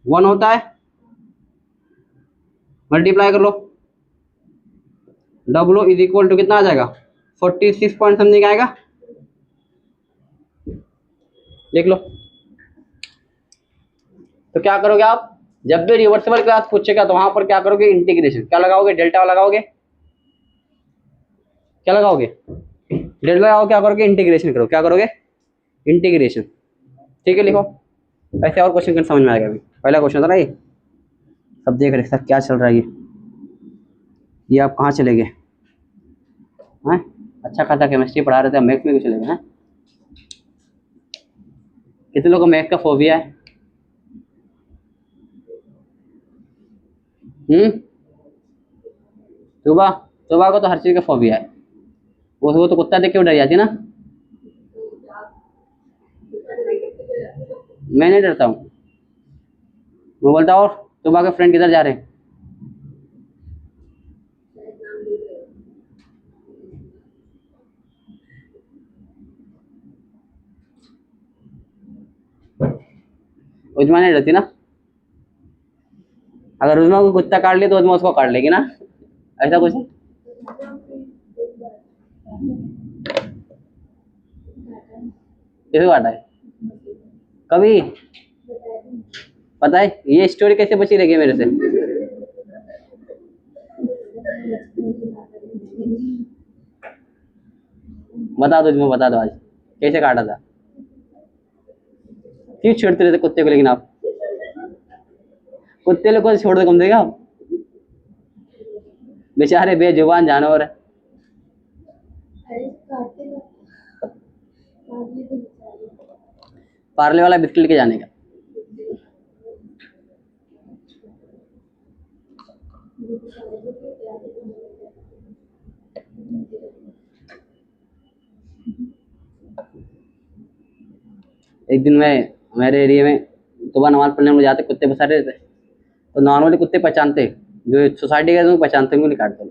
1 होता है। मल्टीप्लाई कर लो, w इज इक्वल टू कितना आ जाएगा? 46 पॉइंट समथिंग आएगा। देख लो। तो क्या करोगे आप, जब भी रिवर्सिबल क्लास पूछेगा तो वहां पर क्या करोगे? इंटीग्रेशन। क्या लगाओगे? डेल्टा लगाओगे। क्या लगाओगे? डेल्टा लगाओ। क्या करोगे? इंटीग्रेशन करो। क्या करोगे? इंटीग्रेशन। ठीक है, लिखो। ऐसे और क्वेश्चन समझ में आएगा। अभी पहला क्वेश्चन था ना ये, सब देख रहे सर क्या चल रहा है ये आप कहाँ चले गए हैं? अच्छा खासा केमिस्ट्री पढ़ा रहे थे, मैथ्स में क्यों चले गए हैं? कितने लोगों को मैथ्स का फोबिया है? सुबह सुबह को तो हर चीज़ का फोबिया है। वो तो कुत्ता देख के डर जाती है ना। मैं नहीं डरता हूँ। मैं बोलता और सुबह के फ्रेंड किधर जा रहे हैं? उजमा नहीं डरती ना। अगर उजमा को कुत्ता काट ले तो उजमा उसको काट लेगी ना। ऐसा कुछ नहीं। किसे काटा है? कभी पता है ये स्टोरी कैसे बची रहेगी मेरे से? बता दो उजमा, बता दो आज कैसे काटा था। क्यों छेड़ते रहते कुत्ते को? लेकिन आप कुत्ते लोग को छोड़ दो, कम देगा आप। बेचारे बेजुबान जानवर है। पार्ले वाला बिस्किट लेके जाने का। एक दिन मैं मेरे एरिया में सुबह नमाज पढ़ने में जाते, कुत्ते बसा रहे थे। तो नॉर्मली कुत्ते पहचानते, जो सोसाइटी के पहचानते, उनको नहीं काटते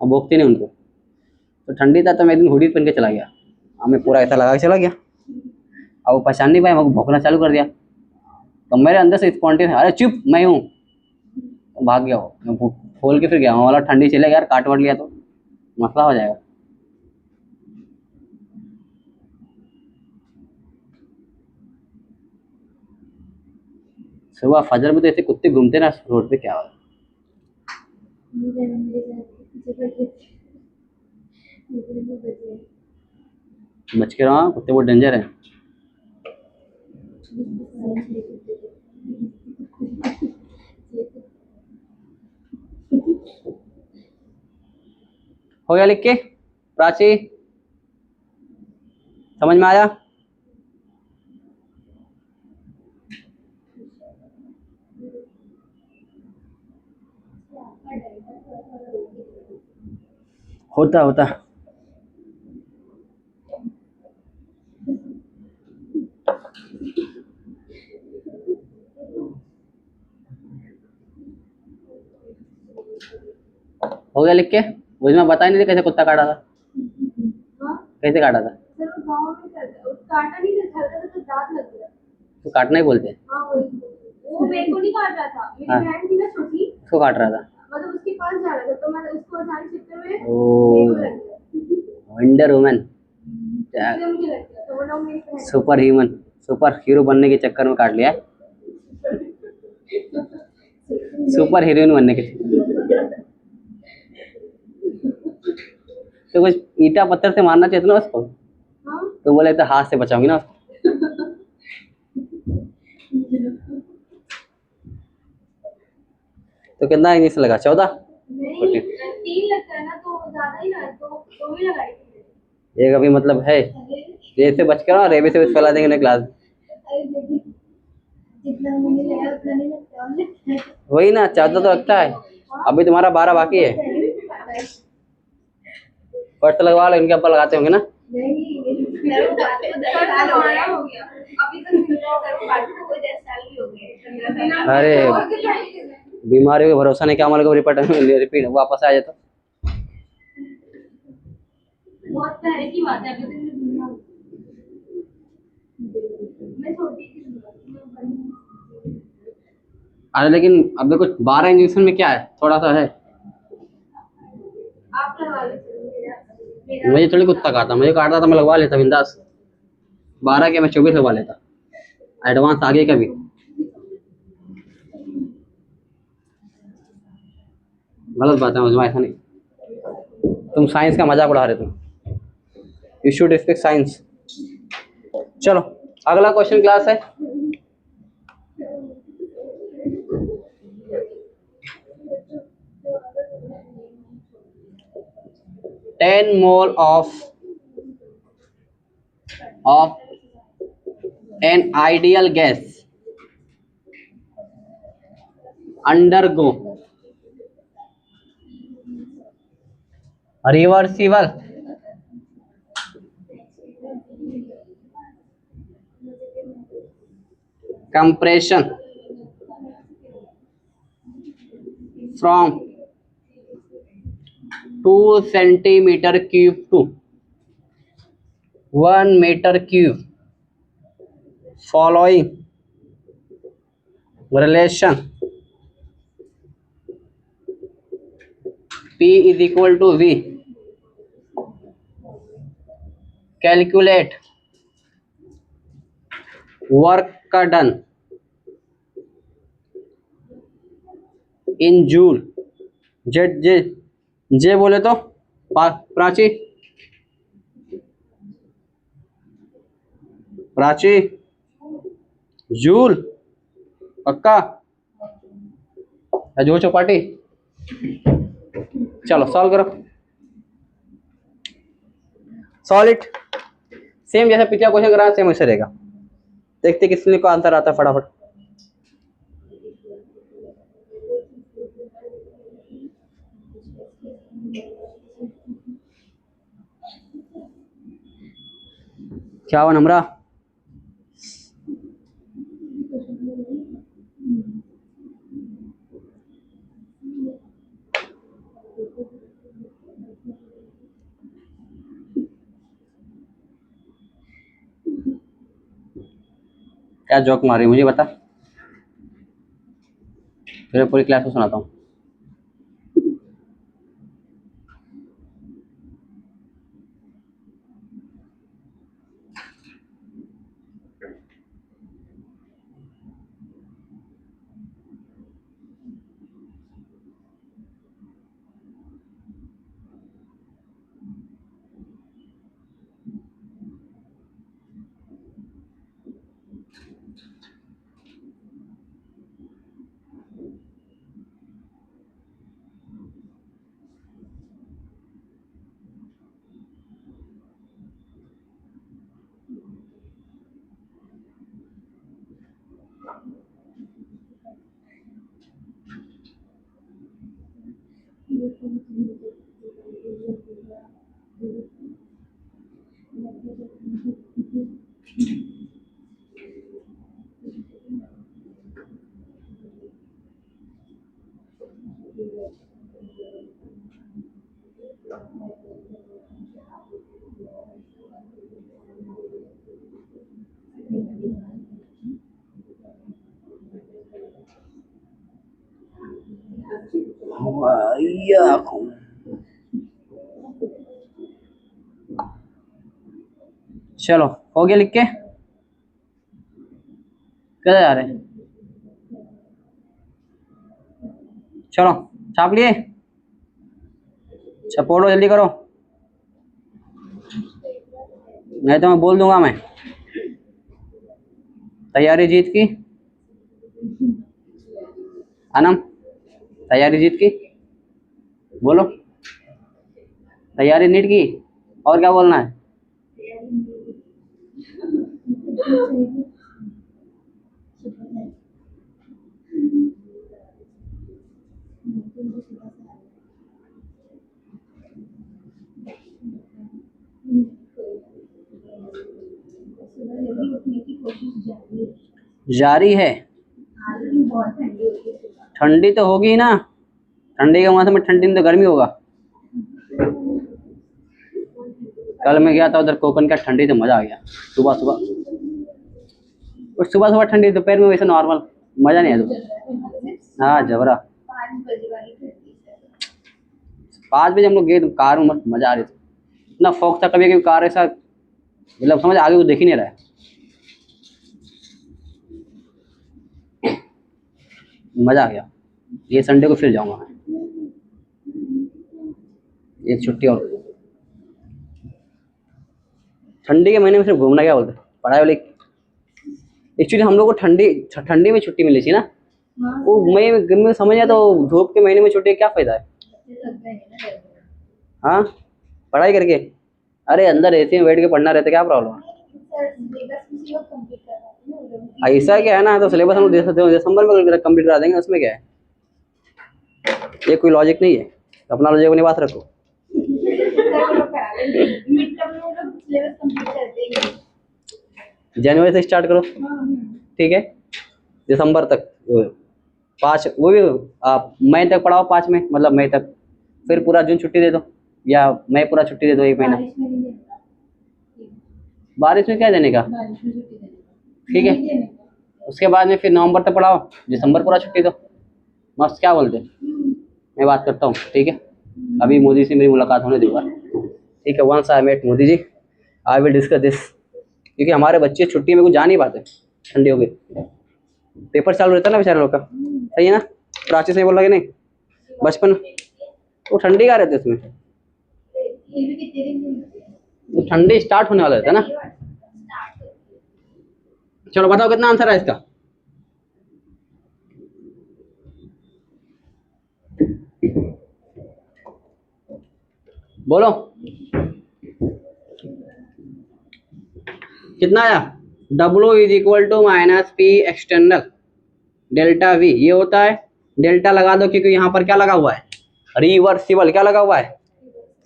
और भोगते नहीं उनको। तो ठंडी था तो मैं एक दिन हुडी पहन के चला गया। मैं पूरा ऐसा लगा के चला गया। अब वो पहचान नहीं पाया, मेरे को भौंकना चालू कर दिया। तो मेरे अंदर से स्पॉन्टेनियस अरे चुप मैं हूँ, तो भाग गया वो। मैं खोल के फिर गया, वाला ठंडी चलेगा यार, काट वाट लिया तो मसला हो जाएगा। सुबह फजर में तो ऐसे कुत्ते घूमते ना रोड पे, क्या होगा? बच के रहो, कुत्ते बहुत डेंजर है। हो गया लिख के? प्राची समझ में आया? होता होता हो गया लिख के? मुझे मैं बता ही नहीं, कैसे कुत्ता काटा था? कैसे काटा था? काटा नहीं था, हल्का सा तो दांत लग गया। तो काटना ही बोलते हैं। हाँ वही, वो मेरे को नहीं काट रहा था, मेरी बहन थी ना छोटी, उसको काट रहा था। मतलब उसके पास जा रहा था, तो मैं उसको अचानक चिपके में मेरे ओ को लग गया। वंडर वुमन, इसलिए मुझे लग गया, तो वो लोग मेरी बहन। सुपर ह्यूमन, सुपर हीरो बनने के चक्कर में काट लिया है। सुपर हीरोइन बनने के। तो कुछ ईटा पत्थर से मारना चाहिए था ना उसको, हाँ तो बोले तो हाथ से बचाऊंगी ना उसको। तो कितना इंग्लिश लगा, 14? नहीं 3 लगता है ना तो ज्यादा ही ना, तो भी लगाई थी। एक अभी मतलब है, अरे रेत से बच कर ना, रेबे से फैला देंगे ना क्लास। अरे देखिए, जितना मुझे लगा उतना नहीं लगता, और लगता है। वही ना, 14 तो लगता है। अभी तुम्हारा 12 बाकी है। फर्स्ट लगवा लो, इनके ऊपर लगाते होंगे ना। नहीं सर को बात को 10 साल हो गया, अभी तक सर को बात को कोई 10 साल भी हो गए, 15 साल। अरे बीमारियों का भरोसा नहीं, क्या मालूम कब रिपीट वापस आ जाए तो। बहुत पहले की बात है, अभी तक मैं सुना हूँ। मैं छोटी थी, मैं बड़ी। अरे लेकिन अब देखो 12 इंजेक्शन में क्या है, थोड़ा सा है। आप लगा लो सर, मेरा मुझे थोड़ी कुत्ता काटा, मुझे काटता तो मैं लगवा लेता बिंदास। 12 के मैं 24 लगवा लेता, एडवांस आगे का भी। गलत बात है मुझे, ऐसा नहीं। तुम साइंस का मजाक उड़ा रहे तुम, यू शुड रिस्पेक्ट साइंस। चलो अगला क्वेश्चन क्लास है। Ten mole of an ideal gas undergo reversible compression from 2 centimeter cube to 1 meter cube following relation P is equal to V. Calculate work done in joule। Z J J बोले तो प्राची, प्राची जूल पक्का जो चौपाटी। चलो सॉल्व करो, सॉल्व इट। सेम जैसा पिछला क्वेश्चन करा सेम वैसे रहेगा। देखते किसने को आंसर आता है फटाफट। क्या हुआ नम्रा? क्या जोक मारी मुझे बता, फिर पूरी क्लास को सुनाता हूँ। चलो हो गया लिख के, कैसे जा रहे हैं? चलो छाप लिए, अच्छा पढ़ो जल्दी करो। नहीं तो मैं बोल दूंगा मैं। तैयारी जीत की। अनम, तैयारी जीत की, बोलो। तैयारी नीट की। और क्या बोलना है? जारी है। ठंडी तो होगी ना, ठंडी के मौसम में ठंडी में तो गर्मी होगा। कल मैं गया था उधर कोकन का, ठंडी तो मजा आ गया। सुबह सुबह, और सुबह सुबह ठंडी, दोपहर में वैसे नॉर्मल, मजा नहीं है तो। हाँ जबरा। 5 बजे हम लोग गए तो कार में मस्त मजा आ रही थी। इतना फॉग था, कभी कभी कार ऐसा, मतलब समझ आगे को देख ही नहीं रहा है। मजा आ गया। ये संडे को फिर जाऊंगा मैं, एक छुट्टी और। ठंडी के महीने में सिर्फ घूमना क्या बोलते हैं, पढ़ाई वाली। एक्चुअली हम लोग को ठंडी ठंडी में छुट्टी मिली थी ना, वो मई में समझ आया, तो धूप के महीने में छुट्टी क्या फायदा है? हाँ, पढ़ाई करके। अरे अंदर एसी में बैठ के पढ़ना रहता, क्या प्रॉब्लम है? ऐसा क्या है ना, तो सिलेबस हम लोग दिसंबर में कंप्लीट करा देंगे, उसमें क्या है? ये कोई लॉजिक नहीं है, अपना लॉजिक अपनी बात रखो। जनवरी से स्टार्ट करो, ठीक है, दिसंबर तक। 5, वो भी आप मई तक पढ़ाओ, 5 में, मतलब मई तक। फिर पूरा जून छुट्टी दे दो, या मई पूरा छुट्टी दे दो, 1 महीना। बारिश में क्या देने का? ठीक है, उसके बाद में फिर नवंबर तक पढ़ाओ, दिसंबर पूरा छुट्टी दो। मस्त, क्या बोलते? मैं बात करता हूँ, ठीक है। अभी मोदी से मेरी मुलाकात होने दूंगा, ठीक है। Once I met Modi ji, I will discuss this, क्योंकि हमारे बच्चे छुट्टी में कुछ जा नहीं पाते ठंडियों के, पेपर चालू रहता है ना बेचारे लोग का। सही है ना? प्राची से बोल रहा कि नहीं, बचपन वो ठंडी का रहते उसमें, वो ठंडी स्टार्ट होने वाला रहता है ना। चलो बताओ कितना आंसर है इसका? बोलो कितना आया? W is equal to minus P external delta V, ये होता है। डेल्टा लगा दो, क्योंकि यहाँ पर क्या लगा हुआ है? रिवर्सिबल। क्या लगा हुआ है?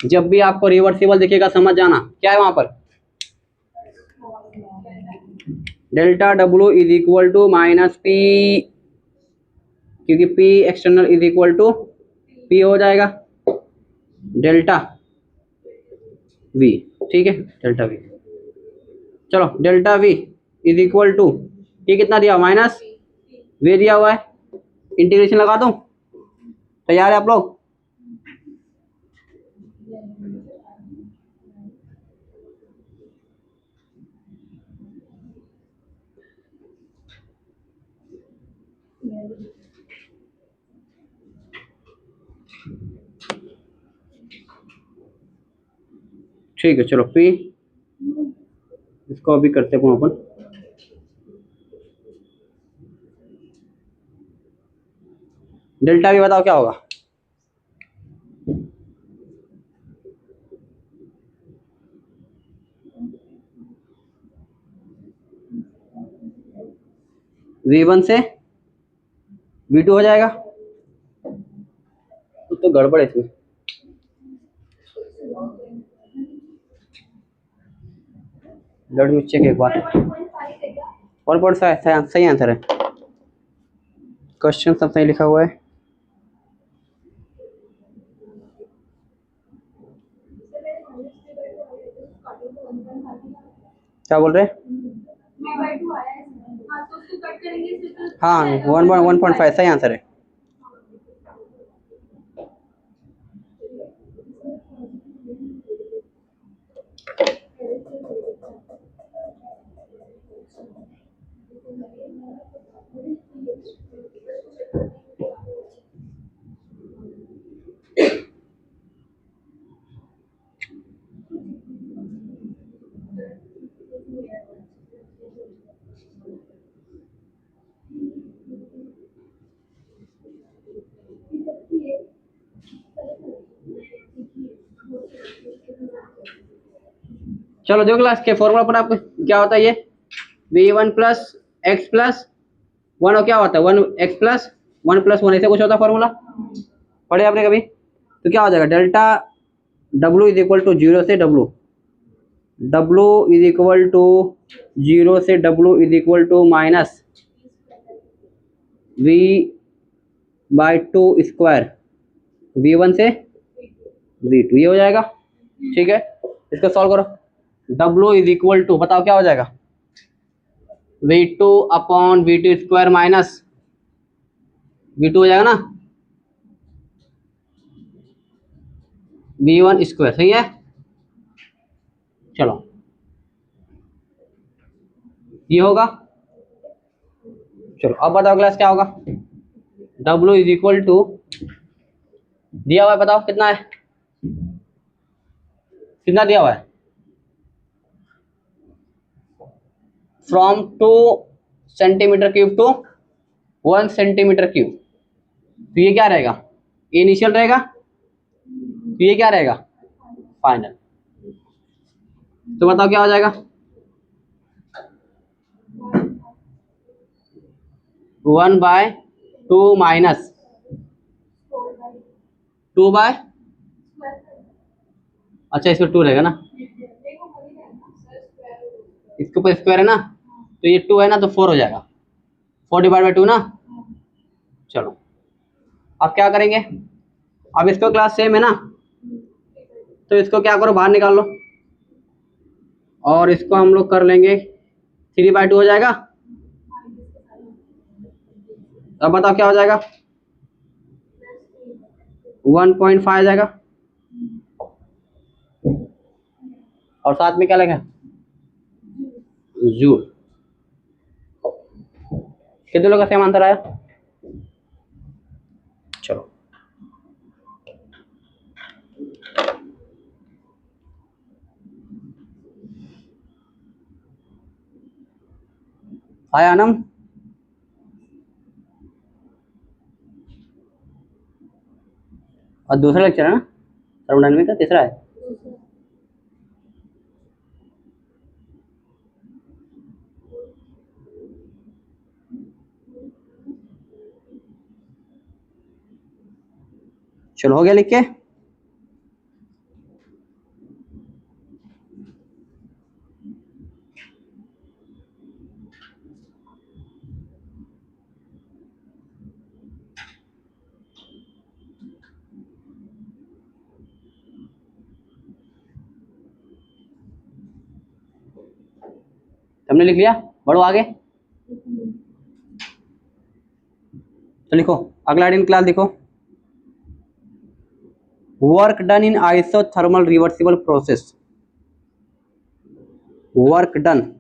जब भी आपको रिवर्सिबल दिखेगा समझ जाना क्या है वहां पर। Delta W is equal to minus P, क्योंकि P external is equal to P हो जाएगा डेल्टा V, ठीक है, डेल्टा V। चलो delta V is equal to, ये कितना दिया? माइनस V दिया हुआ है, इंटीग्रेशन लगा दूं? तैयार है आप लोग? ठीक है, चलो P, इसको अभी करते हैं अपन। डेल्टा V बताओ क्या होगा? V1 से V2 हो जाएगा, तो गड़बड़ है इसमें। लेट मी चेक एक बार। 1.5 सही आंसर है, क्वेश्चन सब सही लिखा हुआ है। क्या बोल रहे हैं? हाँ, 1.5 सही आंसर है। चलो देखो क्लास के फॉर्मूला पर आपको क्या होता है, ये v1 plus x plus one, और क्या होता है 1x प्लस 1 + 1, ऐसे कुछ होता है फॉर्मूला, पढ़े आपने कभी? तो क्या हो जाएगा delta w is equal to 0 से w, w is equal to 0 से w is equal to minus v/2 square v1 से v2, ये हो जाएगा। ठीक है, इसको सॉल्व करो। w इज इक्वल टू, बताओ क्या हो जाएगा, v2 upon v2 square minus v2 हो जाएगा ना v1 स्क्वायर, सही है। चलो ये होगा। चलो अब बताओ क्लास क्या होगा, w इज इक्वल टू, दिया हुआ है बताओ कितना है, कितना दिया हुआ है, from 2 centimetre cube two 1 centimetre cube, तो ये क्या रहेगा, इनिशियल रहेगा, तो ये क्या रहेगा फाइनल। तो बताओ क्या हो जाएगा, 1/2 माइनस 2/, अच्छा इसमें 2 रहेगा ना, इसके ऊपर स्क्वायर है ना, तो ये 2 है ना, तो 4 हो जाएगा, 4/2 ना। चलो अब क्या करेंगे, अब इसको क्लास सेम है ना, तो इसको क्या करो बाहर निकाल लो, और इसको हम लोग कर लेंगे 3/2 हो जाएगा। अब बताओ क्या हो जाएगा, 1.5 आ जाएगा, और साथ में क्या लगा जूल। कितने लोग का सेम आंसर आया। चलो आया आनम, और दूसरा लेक्चर है ना थर्मोडायनामिक्स का, तीसरा है। चलो हो गया लिख के, तुमने लिख लिया, बढ़ो आगे। तो लिखो अगला दिन क्लास लिखो, work done in isothermal reversible process, work done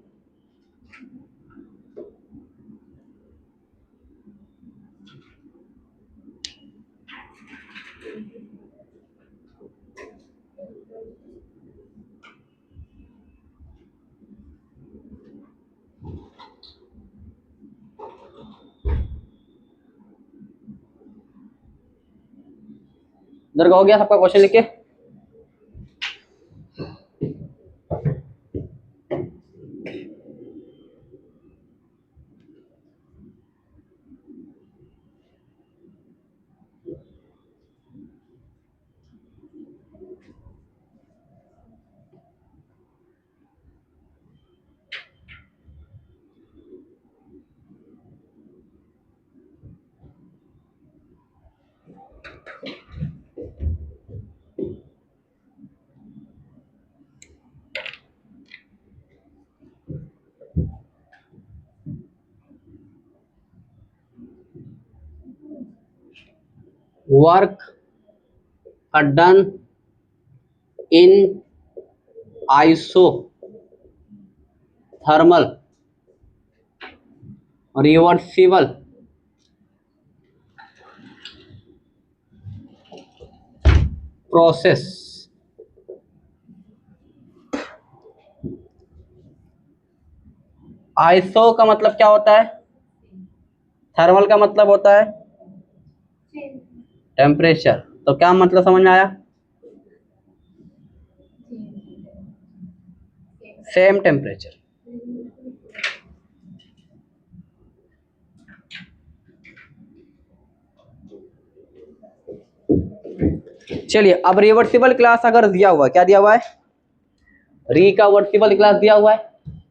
इधर का हो गया सबका क्वेश्चन लिख के। Work done in isothermal reversible process, iso का मतलब क्या होता है, थर्मल का मतलब होता है टेम्परेचर, तो क्या मतलब समझ में आया, सेम टेम्परेचर। चलिए अब रिवर्सिबल क्लास अगर दिया हुआ है, क्या दिया हुआ है, रिकवर्सिबल क्लास दिया हुआ है,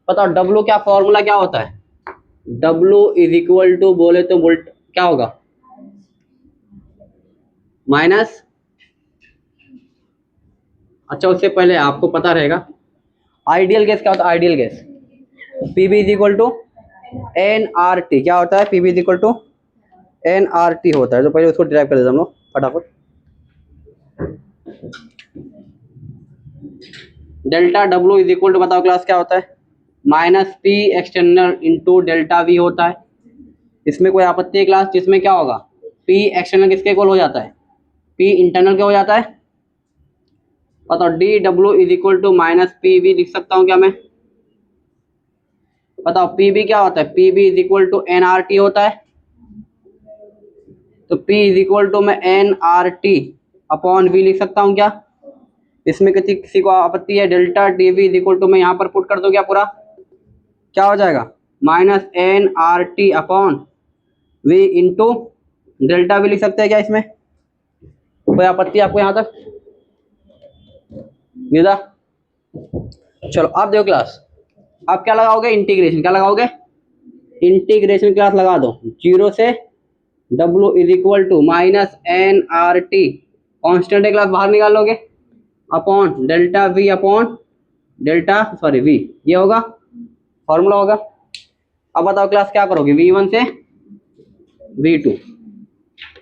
बताओ डब्लू क्या फॉर्मूला क्या होता है, डब्लू इज इक्वल टू बोले तो वोल्ट क्या होगा, माइनस, अच्छा उससे पहले आपको पता रहेगा आइडियल गैस क्या होता है, ideal gas PV is equal to N R T, क्या होता है, PV is equal to N R T होता है, तो पहले उसको डिराइव कर देते हम लोग फटाफट। Delta W is equal to बताओ क्लास क्या होता है, minus P external into delta V होता है। इसमें कोई आपत्ति है क्लास, जिसमें क्या होगा, पी एक्सटर्नल किसके इक्वल हो जाता है, पी इंटरनल क्या हो जाता है, बताओ D W is equal to minus P V लिख सकता हूँ क्या मैं, बताओ पी बी क्या होता है, P V is equal to N R T होता है, तो P इज इक्वल टू मैं N R T upon V लिख सकता हूँ क्या, इसमें किसी को आपत्ति है, delta D V is equal to मैं यहाँ पर पुट कर दूँ क्या पूरा, क्या हो जाएगा, minus N R T upon V into delta V लिख सकते हैं क्या, इसमें कोई आपत्ति आपको यहाँ तक निदा। चलो अब देखो क्लास, अब क्या लगाओगे, इंटीग्रेशन, क्या लगाओगे, इंटीग्रेशन क्लास लगा दो, जीरो से W is equal to minus N R T constant class बाहर निकाल लोगे upon delta V upon delta sorry V, ये होगा फॉर्मूला होगा। अब बताओ क्लास क्या करोगे, V1 से V2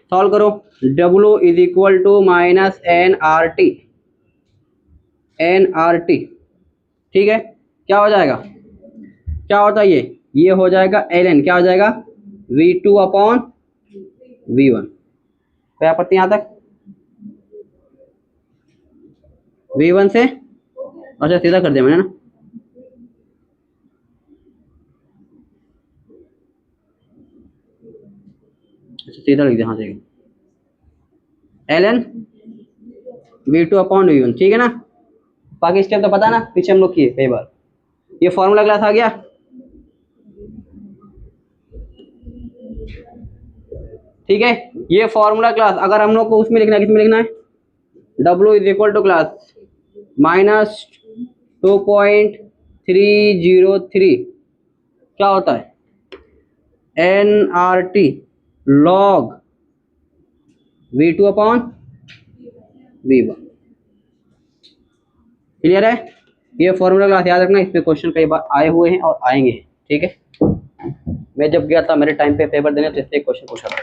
सॉल्व करो, W is equal to minus N R T, ठीक है, क्या हो जाएगा, क्या होता है ये हो जाएगा ln, क्या हो जाएगा V2 अपॉन V1, कोई आपत्ति यहाँ तक, V1 से, अच्छा सीधा कर दिया मैंने ना, अच्छा सीधा लिख दिया, हाँ ठीक है, ln V2 अपॉन V1, ठीक है ना, बाकी स्टेप तो पता ना, पीछे हम लोग किए कई बार। ये फॉर्मूला क्लास आ गया, ठीक है, ये फॉर्मूला क्लास अगर हम लोग को उसमें लिखना है, किसमें लिखना है, W is equal to class minus 2.303 क्या होता है, N R T log V2 upon V1, clear है, ये फॉर्मूला क्लास याद रखना, इस पे क्वेश्चन कई बार आए हुए हैं और आएंगे, ठीक है, मैं जब गया था मेरे टाइम पे पेपर देने तो इससे क्वेश्चन पूछा था।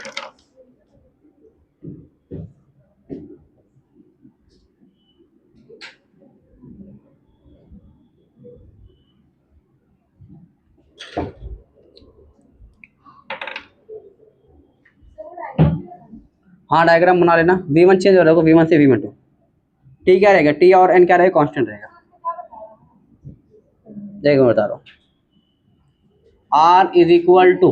हाँ डायग्राम बना लेना, V1 चेंज हो रहा है, V1 से V1 टू, T क्या रहेगा, T और N क्या रहेगा, कांस्टेंट रहेगा, देखो बता रहा हूँ, R is equal to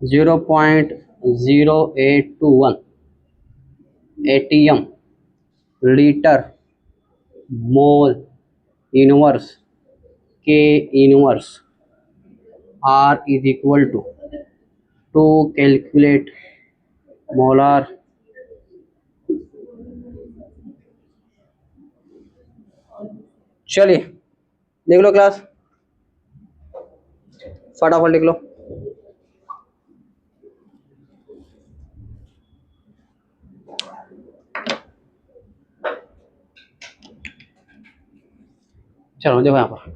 0.0821 ATM litre mole inverse K inverse R is equal to calculate molar चलिए देख लो क्लास, फटाफट लिख लो, चलो देखो यहाँ पर,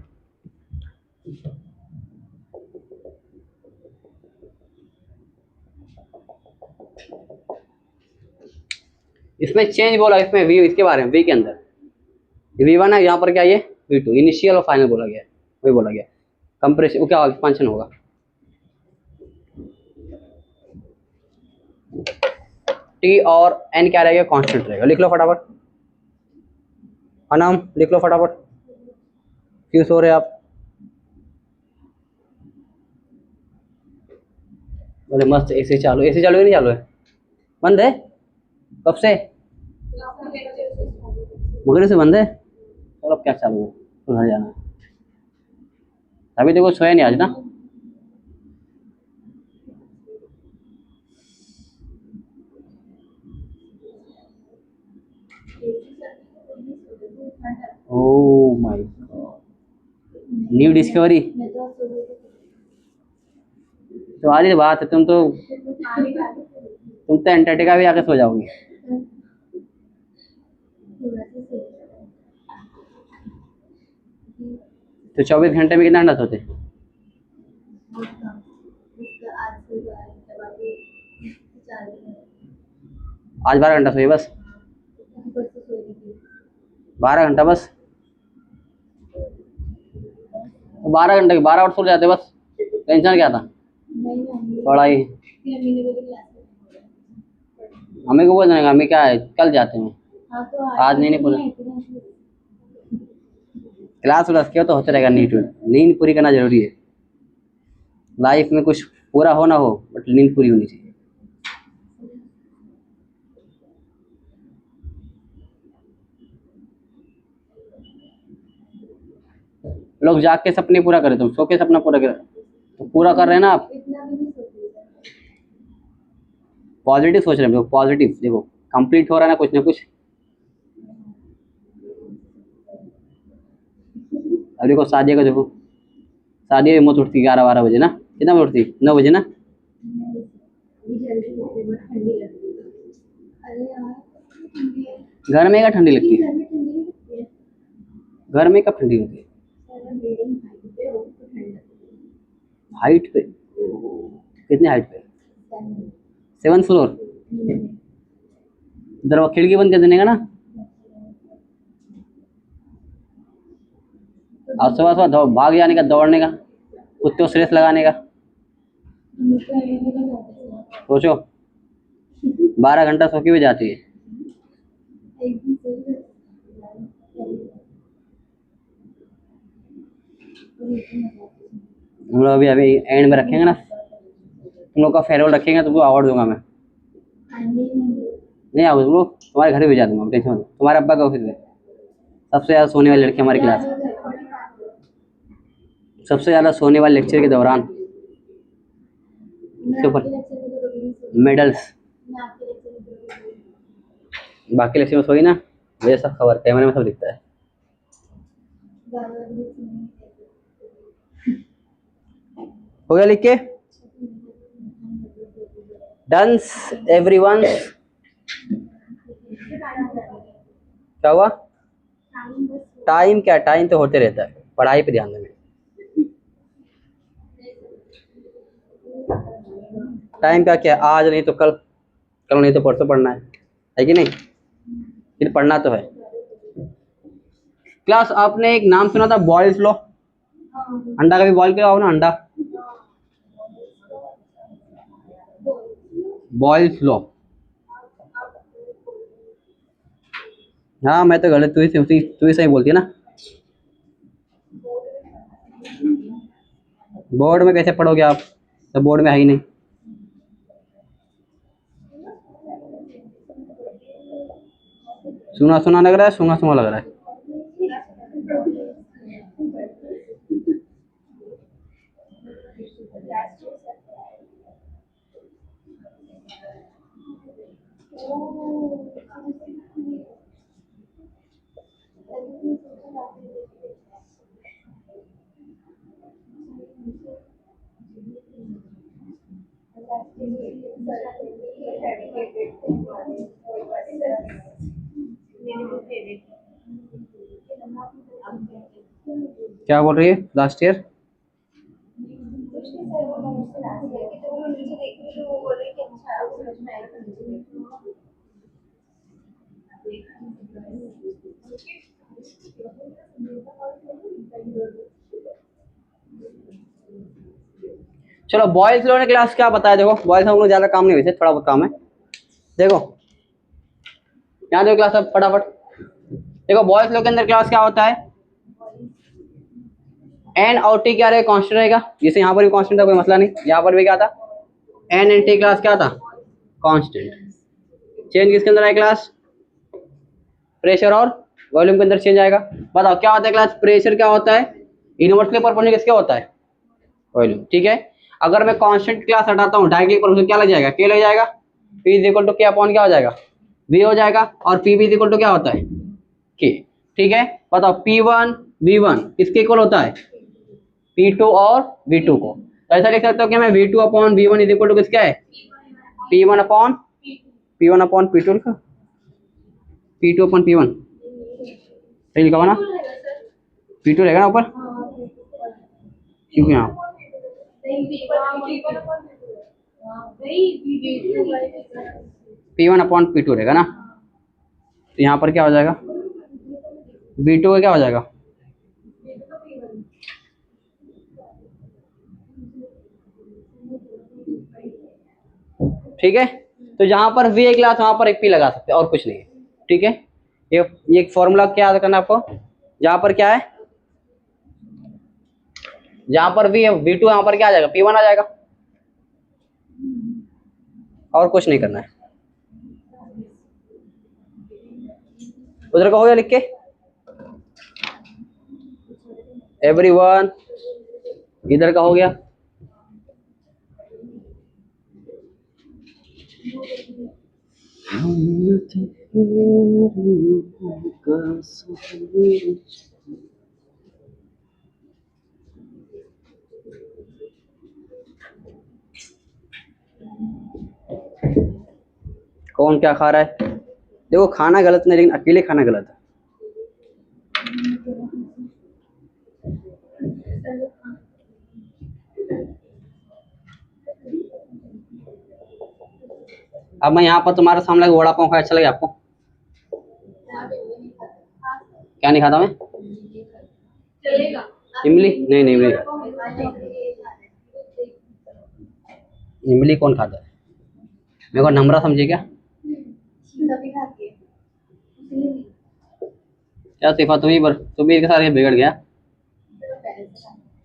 इसमें चेंज बोला, इसमें वी, इसके बारे में वी के अंदर V1 है, यहाँ पर क्या ये V2 इनिशियल और फाइनल बोला गया है, वही बोला गया, कंप्रेशन वो क्या एक्सपांशन होगा, T और N क्या रहेगा, कांस्टेंट रहेगा, लिख लो फटाफट, अनाम लिख लो फटाफट, क्यों सो रहे आप, बोले मस्त एसी चालू है कि नहीं चालू है? बंद है कब से? मगरब से बंद है। चलो अब क्या चालू है, तो घर जाना है। अभी देखो सोया नहीं आज ना। Oh my God, new discovery. तुम्हारी बात है, तुम तो एंटार्क्टिका भी आके सो जाओगी। तो 24 घंटे में कितना घंटा सोते? आज 12 घंटा सोई बस? 12 घंटा बस? तो 12 घंटे 12 आवर सो जाते बस, टेंशन क्या था? पढ़ाई हमें को बोल देगा, हमें क्या है, कल जाते हैं। आज नहीं पूरा क्लास व्लास किया तो होता रहेगा। नींद पूरी करना जरूरी है लाइफ में, कुछ पूरा हो ना हो बट नींद पूरी होनी चाहिए। लोग जाग के सपने पूरा करे, तुम सो के सपना पूरा करे, तो पूरा कर रहे हैं ना आप। पॉजिटिव सोच रहे हैं, पॉजिटिव देखो, कंप्लीट हो रहा है ना कुछ। अब देखो शादी का देखो, शादी में मौत उठती 11-12 बजे ना, कितना बजे उठती? 9 बजे ना। घर में क्या ठंडी लगती है? घर में कब ठंडी होती है? हाइट पे? कितने हाइट पे? 7th floor? दरवाजा खिड़की बंद कर देने का ना। और सुबह सुबह भाग जाने का, दौड़ने का, कुत्ते को रेस लगाने का। सोचो 12 घंटा सो के भी जाती है। हम लोग अभी एंड में रखेंगे ना, तुम लोग का फेयरवेल रखेंगे तो अवार्ड दूंगा मैं। नहीं आओ तुम लोग, तुम्हारे घर भेजा दूंगा, टेंशन मत लो। तुम्हारे अब्बा के ऑफिस में सबसे ज़्यादा सोने वाली लड़की हमारी क्लास, सबसे ज़्यादा सोने वाले लेक्चर के दौरान उसके ऊपर मेडल्स। बाकी लेक्चर में सोई ना, मुझे सब खबर, कैमरे में सब दिखता है। हो गया लिख के? Done everyone? क्या हुआ? टाइम क्या, टाइम तो होते रहता है, पढ़ाई पे ध्यान देना। टाइम का क्या, आज नहीं तो कल, कल नहीं तो परसों पढ़ना है कि नहीं? फिर पढ़ना तो है। क्लास आपने एक नाम सुना था, बॉयल्स लॉ? अंडा का भी बॉयल किया हो ना, अंडा। Boyle's law. हाँ मैं तो गलत, तू ही सही बोलती है ना। बोर्ड में कैसे पढ़ोगे आप, तो बोर्ड में है ही नहीं। सुना सुना लग रहा है, सुना सुना लग रहा है। क्या बोल रही है लास्ट ईयर? चलो बॉयज लोगों ने क्लास क्या बताया, देखो बॉयज हम लोग ज्यादा काम नहीं, वैसे थोड़ा बहुत काम है। देखो यहाँ देखो क्लास, अब फटाफट देखो, बॉयज लोग के अंदर क्लास क्या होता है, एन और टी क्या रहेगा, कांस्टेंट रहेगा। जैसे यहाँ पर भी कांस्टेंट था, कोई मसला नहीं। यहाँ पर भी क्या था, एन एंड टी क्लास क्या था, कांस्टेंट। चेंज किसके अंदर आया क्लास, प्रेशर और वॉल्यूम के अंदर चेंज आएगा। बताओ क्या होता है क्लास, प्रेशर क्या होता है, इनवर्सली प्रोपोर्शनल किसके होता है, वॉल्यूम। ठीक है, अगर मैं कांस्टेंट क्लास हटाता हूँ डायरेक्टली प्रोपोर्शनल क्या लग जाएगा, के लग जाएगा, P इज इक्वल टू के अपॉन क्या हो जाएगा, V हो जाएगा, और P इज इक्वल टू क्या होता है, के। ठीक है, बताओ P1 V1 किसके इक्वल होता है, P2 और V2 को। तो ऐसा लिख सकता हूँ कि मैं V2 upon V1 is equal to किसका है, P1 अपॉन P2 लिखा, P2 अपॉन P1 सही लिखा हुआ ना, P2 रहेगा ना ऊपर, क्योंकि यहाँ P1 अपॉन P2 रहेगा ना, तो यहाँ पर क्या हो जाएगा, V2 का क्या हो जाएगा, ठीक है। तो जहां पर V एक क्लास वहां पर एक P लगा सकते हैं और कुछ नहीं है। ठीक है, ये एक फॉर्मूला क्या याद करना आपको, जहां पर क्या है, जहां पर V है V2 यहाँ पर क्या आ जाएगा, P1 आ जाएगा, और कुछ नहीं करना है। उधर का हो गया लिख के, एवरीवन इधर का हो गया। कौन क्या खा रहा है, देखो खाना गलत नहीं, लेकिन अकेले खाना गलत है। अब मैं यहाँ पर तुम्हारे सामने वड़ा पाव खाया, अच्छा लगे आपको, क्या नहीं खाता मैं, इमली नहीं, नहीं इमली, इमली कौन खाता है, मेरे को नमरा समझे क्या, क्या सिफा तुम ही के साथ ये बिगड़ गया,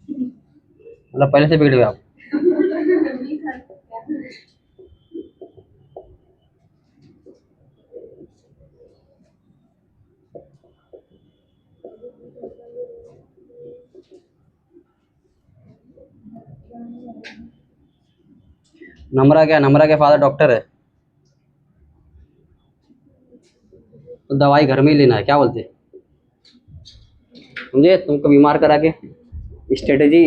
मतलब पहले से बिगड़ गया आप। नमरा के फादर डॉक्टर है, तो दवाई घर में ही लेना है, क्या बोलते समझे, तुमको बीमार करा के स्ट्रेटेजी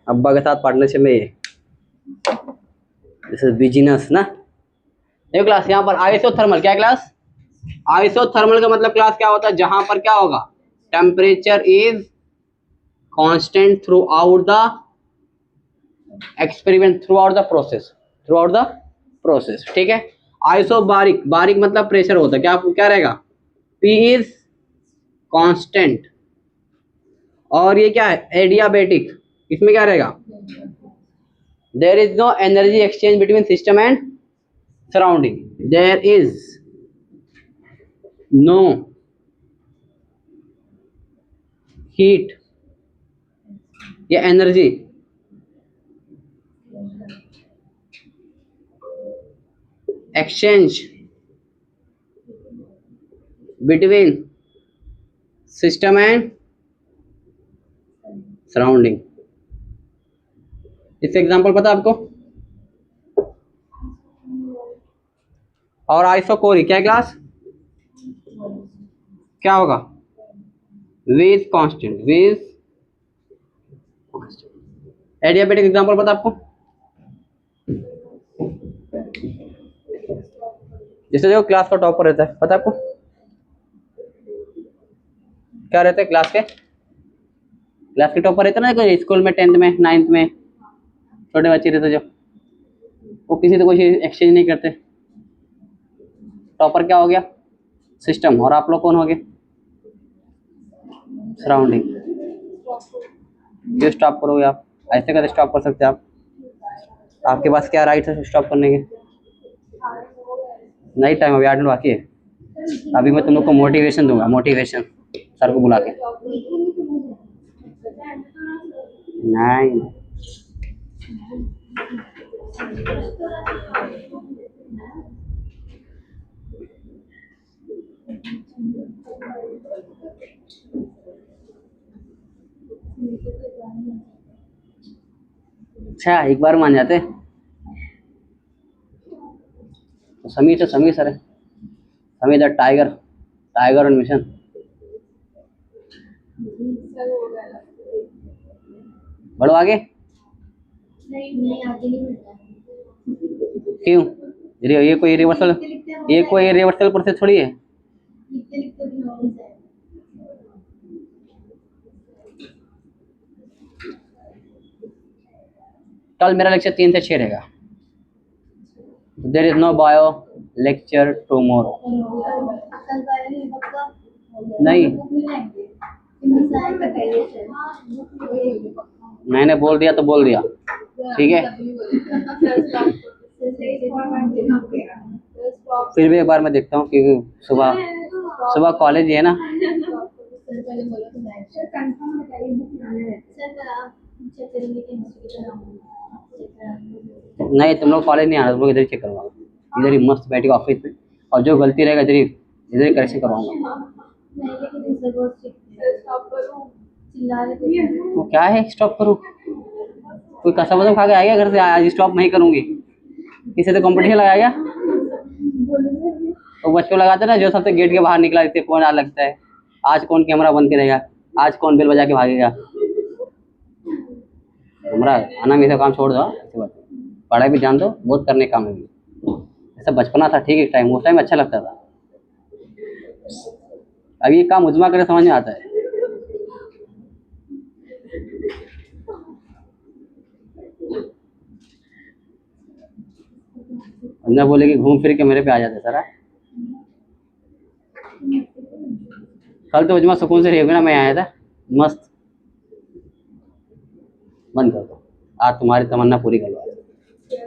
अब्बा के साथ पार्टनरशिप में, दिस इज बिजनेस ना। देखो क्लास यहाँ पर आइसोथर्मल, क्या क्लास, आइसोथर्मल का मतलब क्लास क्या होता है, जहां पर क्या होगा, temperature is constant through out the experiment, through out the process. ठीक है, आइसोबारिक, बारिक मतलब प्रेशर होता है, क्या रहेगा, P इज कांस्टेंट, और ये क्या है, एडियाबेटिक, इसमें क्या रहेगा, there is no energy exchange between system and surrounding, there is no heat या energy exchange between system and surrounding. इससे एग्जांपल पता आपको, और आइसोकोरिक क्या क्लास, क्या होगा, विज कांस्टेंट, एडियाबेटिक एग्जांपल पता आपको, जैसे देखो क्लास का टॉपर रहता है, पता आपको क्या रहता है, क्लास के टॉपर रहता है ना, स्कूल में 10th में 9th में छोटे बच्चे रहते जो, वो किसी से कोई एक्सचेंज नहीं करते, टॉपर क्या हो गया, सिस्टम, और आप लोग कौन हो गए, सराउंडिंग। क्यों स्टॉप करोगे आप, ऐसे कैसे स्टॉप कर सकते हैं आप, आपके पास क्या राइट है स्टॉप करने के, नहीं टाइम अभी 8 मिनट बाकी है, अभी मैं तुम लोग को मोटिवेशन दूंगा, मोटिवेशन सर को बुला के, नहीं अच्छा एक बार मान जाते। तो समी सर है, समी the tiger, tiger on mission. बढ़ो आगे। नहीं आगे नहीं मिलता। क्यों? ये कोई रिवर्सल, ये कोई रिवर्सल प्रोसेस थोड़ी है। लिखते लिखते भी नॉर्मल है। कल मेरा लेक्चर 3 से 6 रहेगा। There is no bio lecture tomorrow. कल बारे में पक्का नहीं, बुक नहीं लाएंगे। मिसाइल बताइए सर। मैंने बोल दिया तो बोल दिया, ठीक है। फिर भी एक बार मैं देखता हूँ क्योंकि सुबह सुबह कॉलेज ही है ना। सर पहले बोलो तो मैं सर कंफर्म बताइए बुक लाना है। सर आप चेक करेंगे कि इंस्टीट्यूट नहीं तुम लोग कॉलेज नहीं आना, तुम लोग इधर ही चेक करवाऊंगा, इधर ही मस्त बैठेगा ऑफिस में, और जो गलती रहेगा इधर ही करेक्शन करवाऊंगा। नहीं लेकिन सर बहुत स्टॉप करो, चिल्ला रहे थे। तो क्या है स्टॉप करूँ? कोई कसम वसम खा के आ गया घर से आज स्टॉप नहीं करूंगी? इसे तो कंपटीशन लगाया गया। तो बच्चों लगाते ना जो सबसे गेट के बाहर निकला इससे कौन आ लगता है, आज कौन कैमरा बंद करेगा, आज कौन बेल बजा के भागेगा। हमारा आना में काम छोड़ दो, ऐसी बात है। पढ़ाई भी जान दो, बहुत करने काम है। ऐसा बचपना था ठीक है, टाइम उस टाइम अच्छा लगता था। अब ये काम उजमा करे समझ में आता है। अंदर बोले कि घूम फिर के मेरे पे आ जाते सर। कल तो उजमा सुकून से रहेगा ना, मैं आया था मस्त। बंद कर दो, आज तुम्हारी तमन्ना पूरी करवा।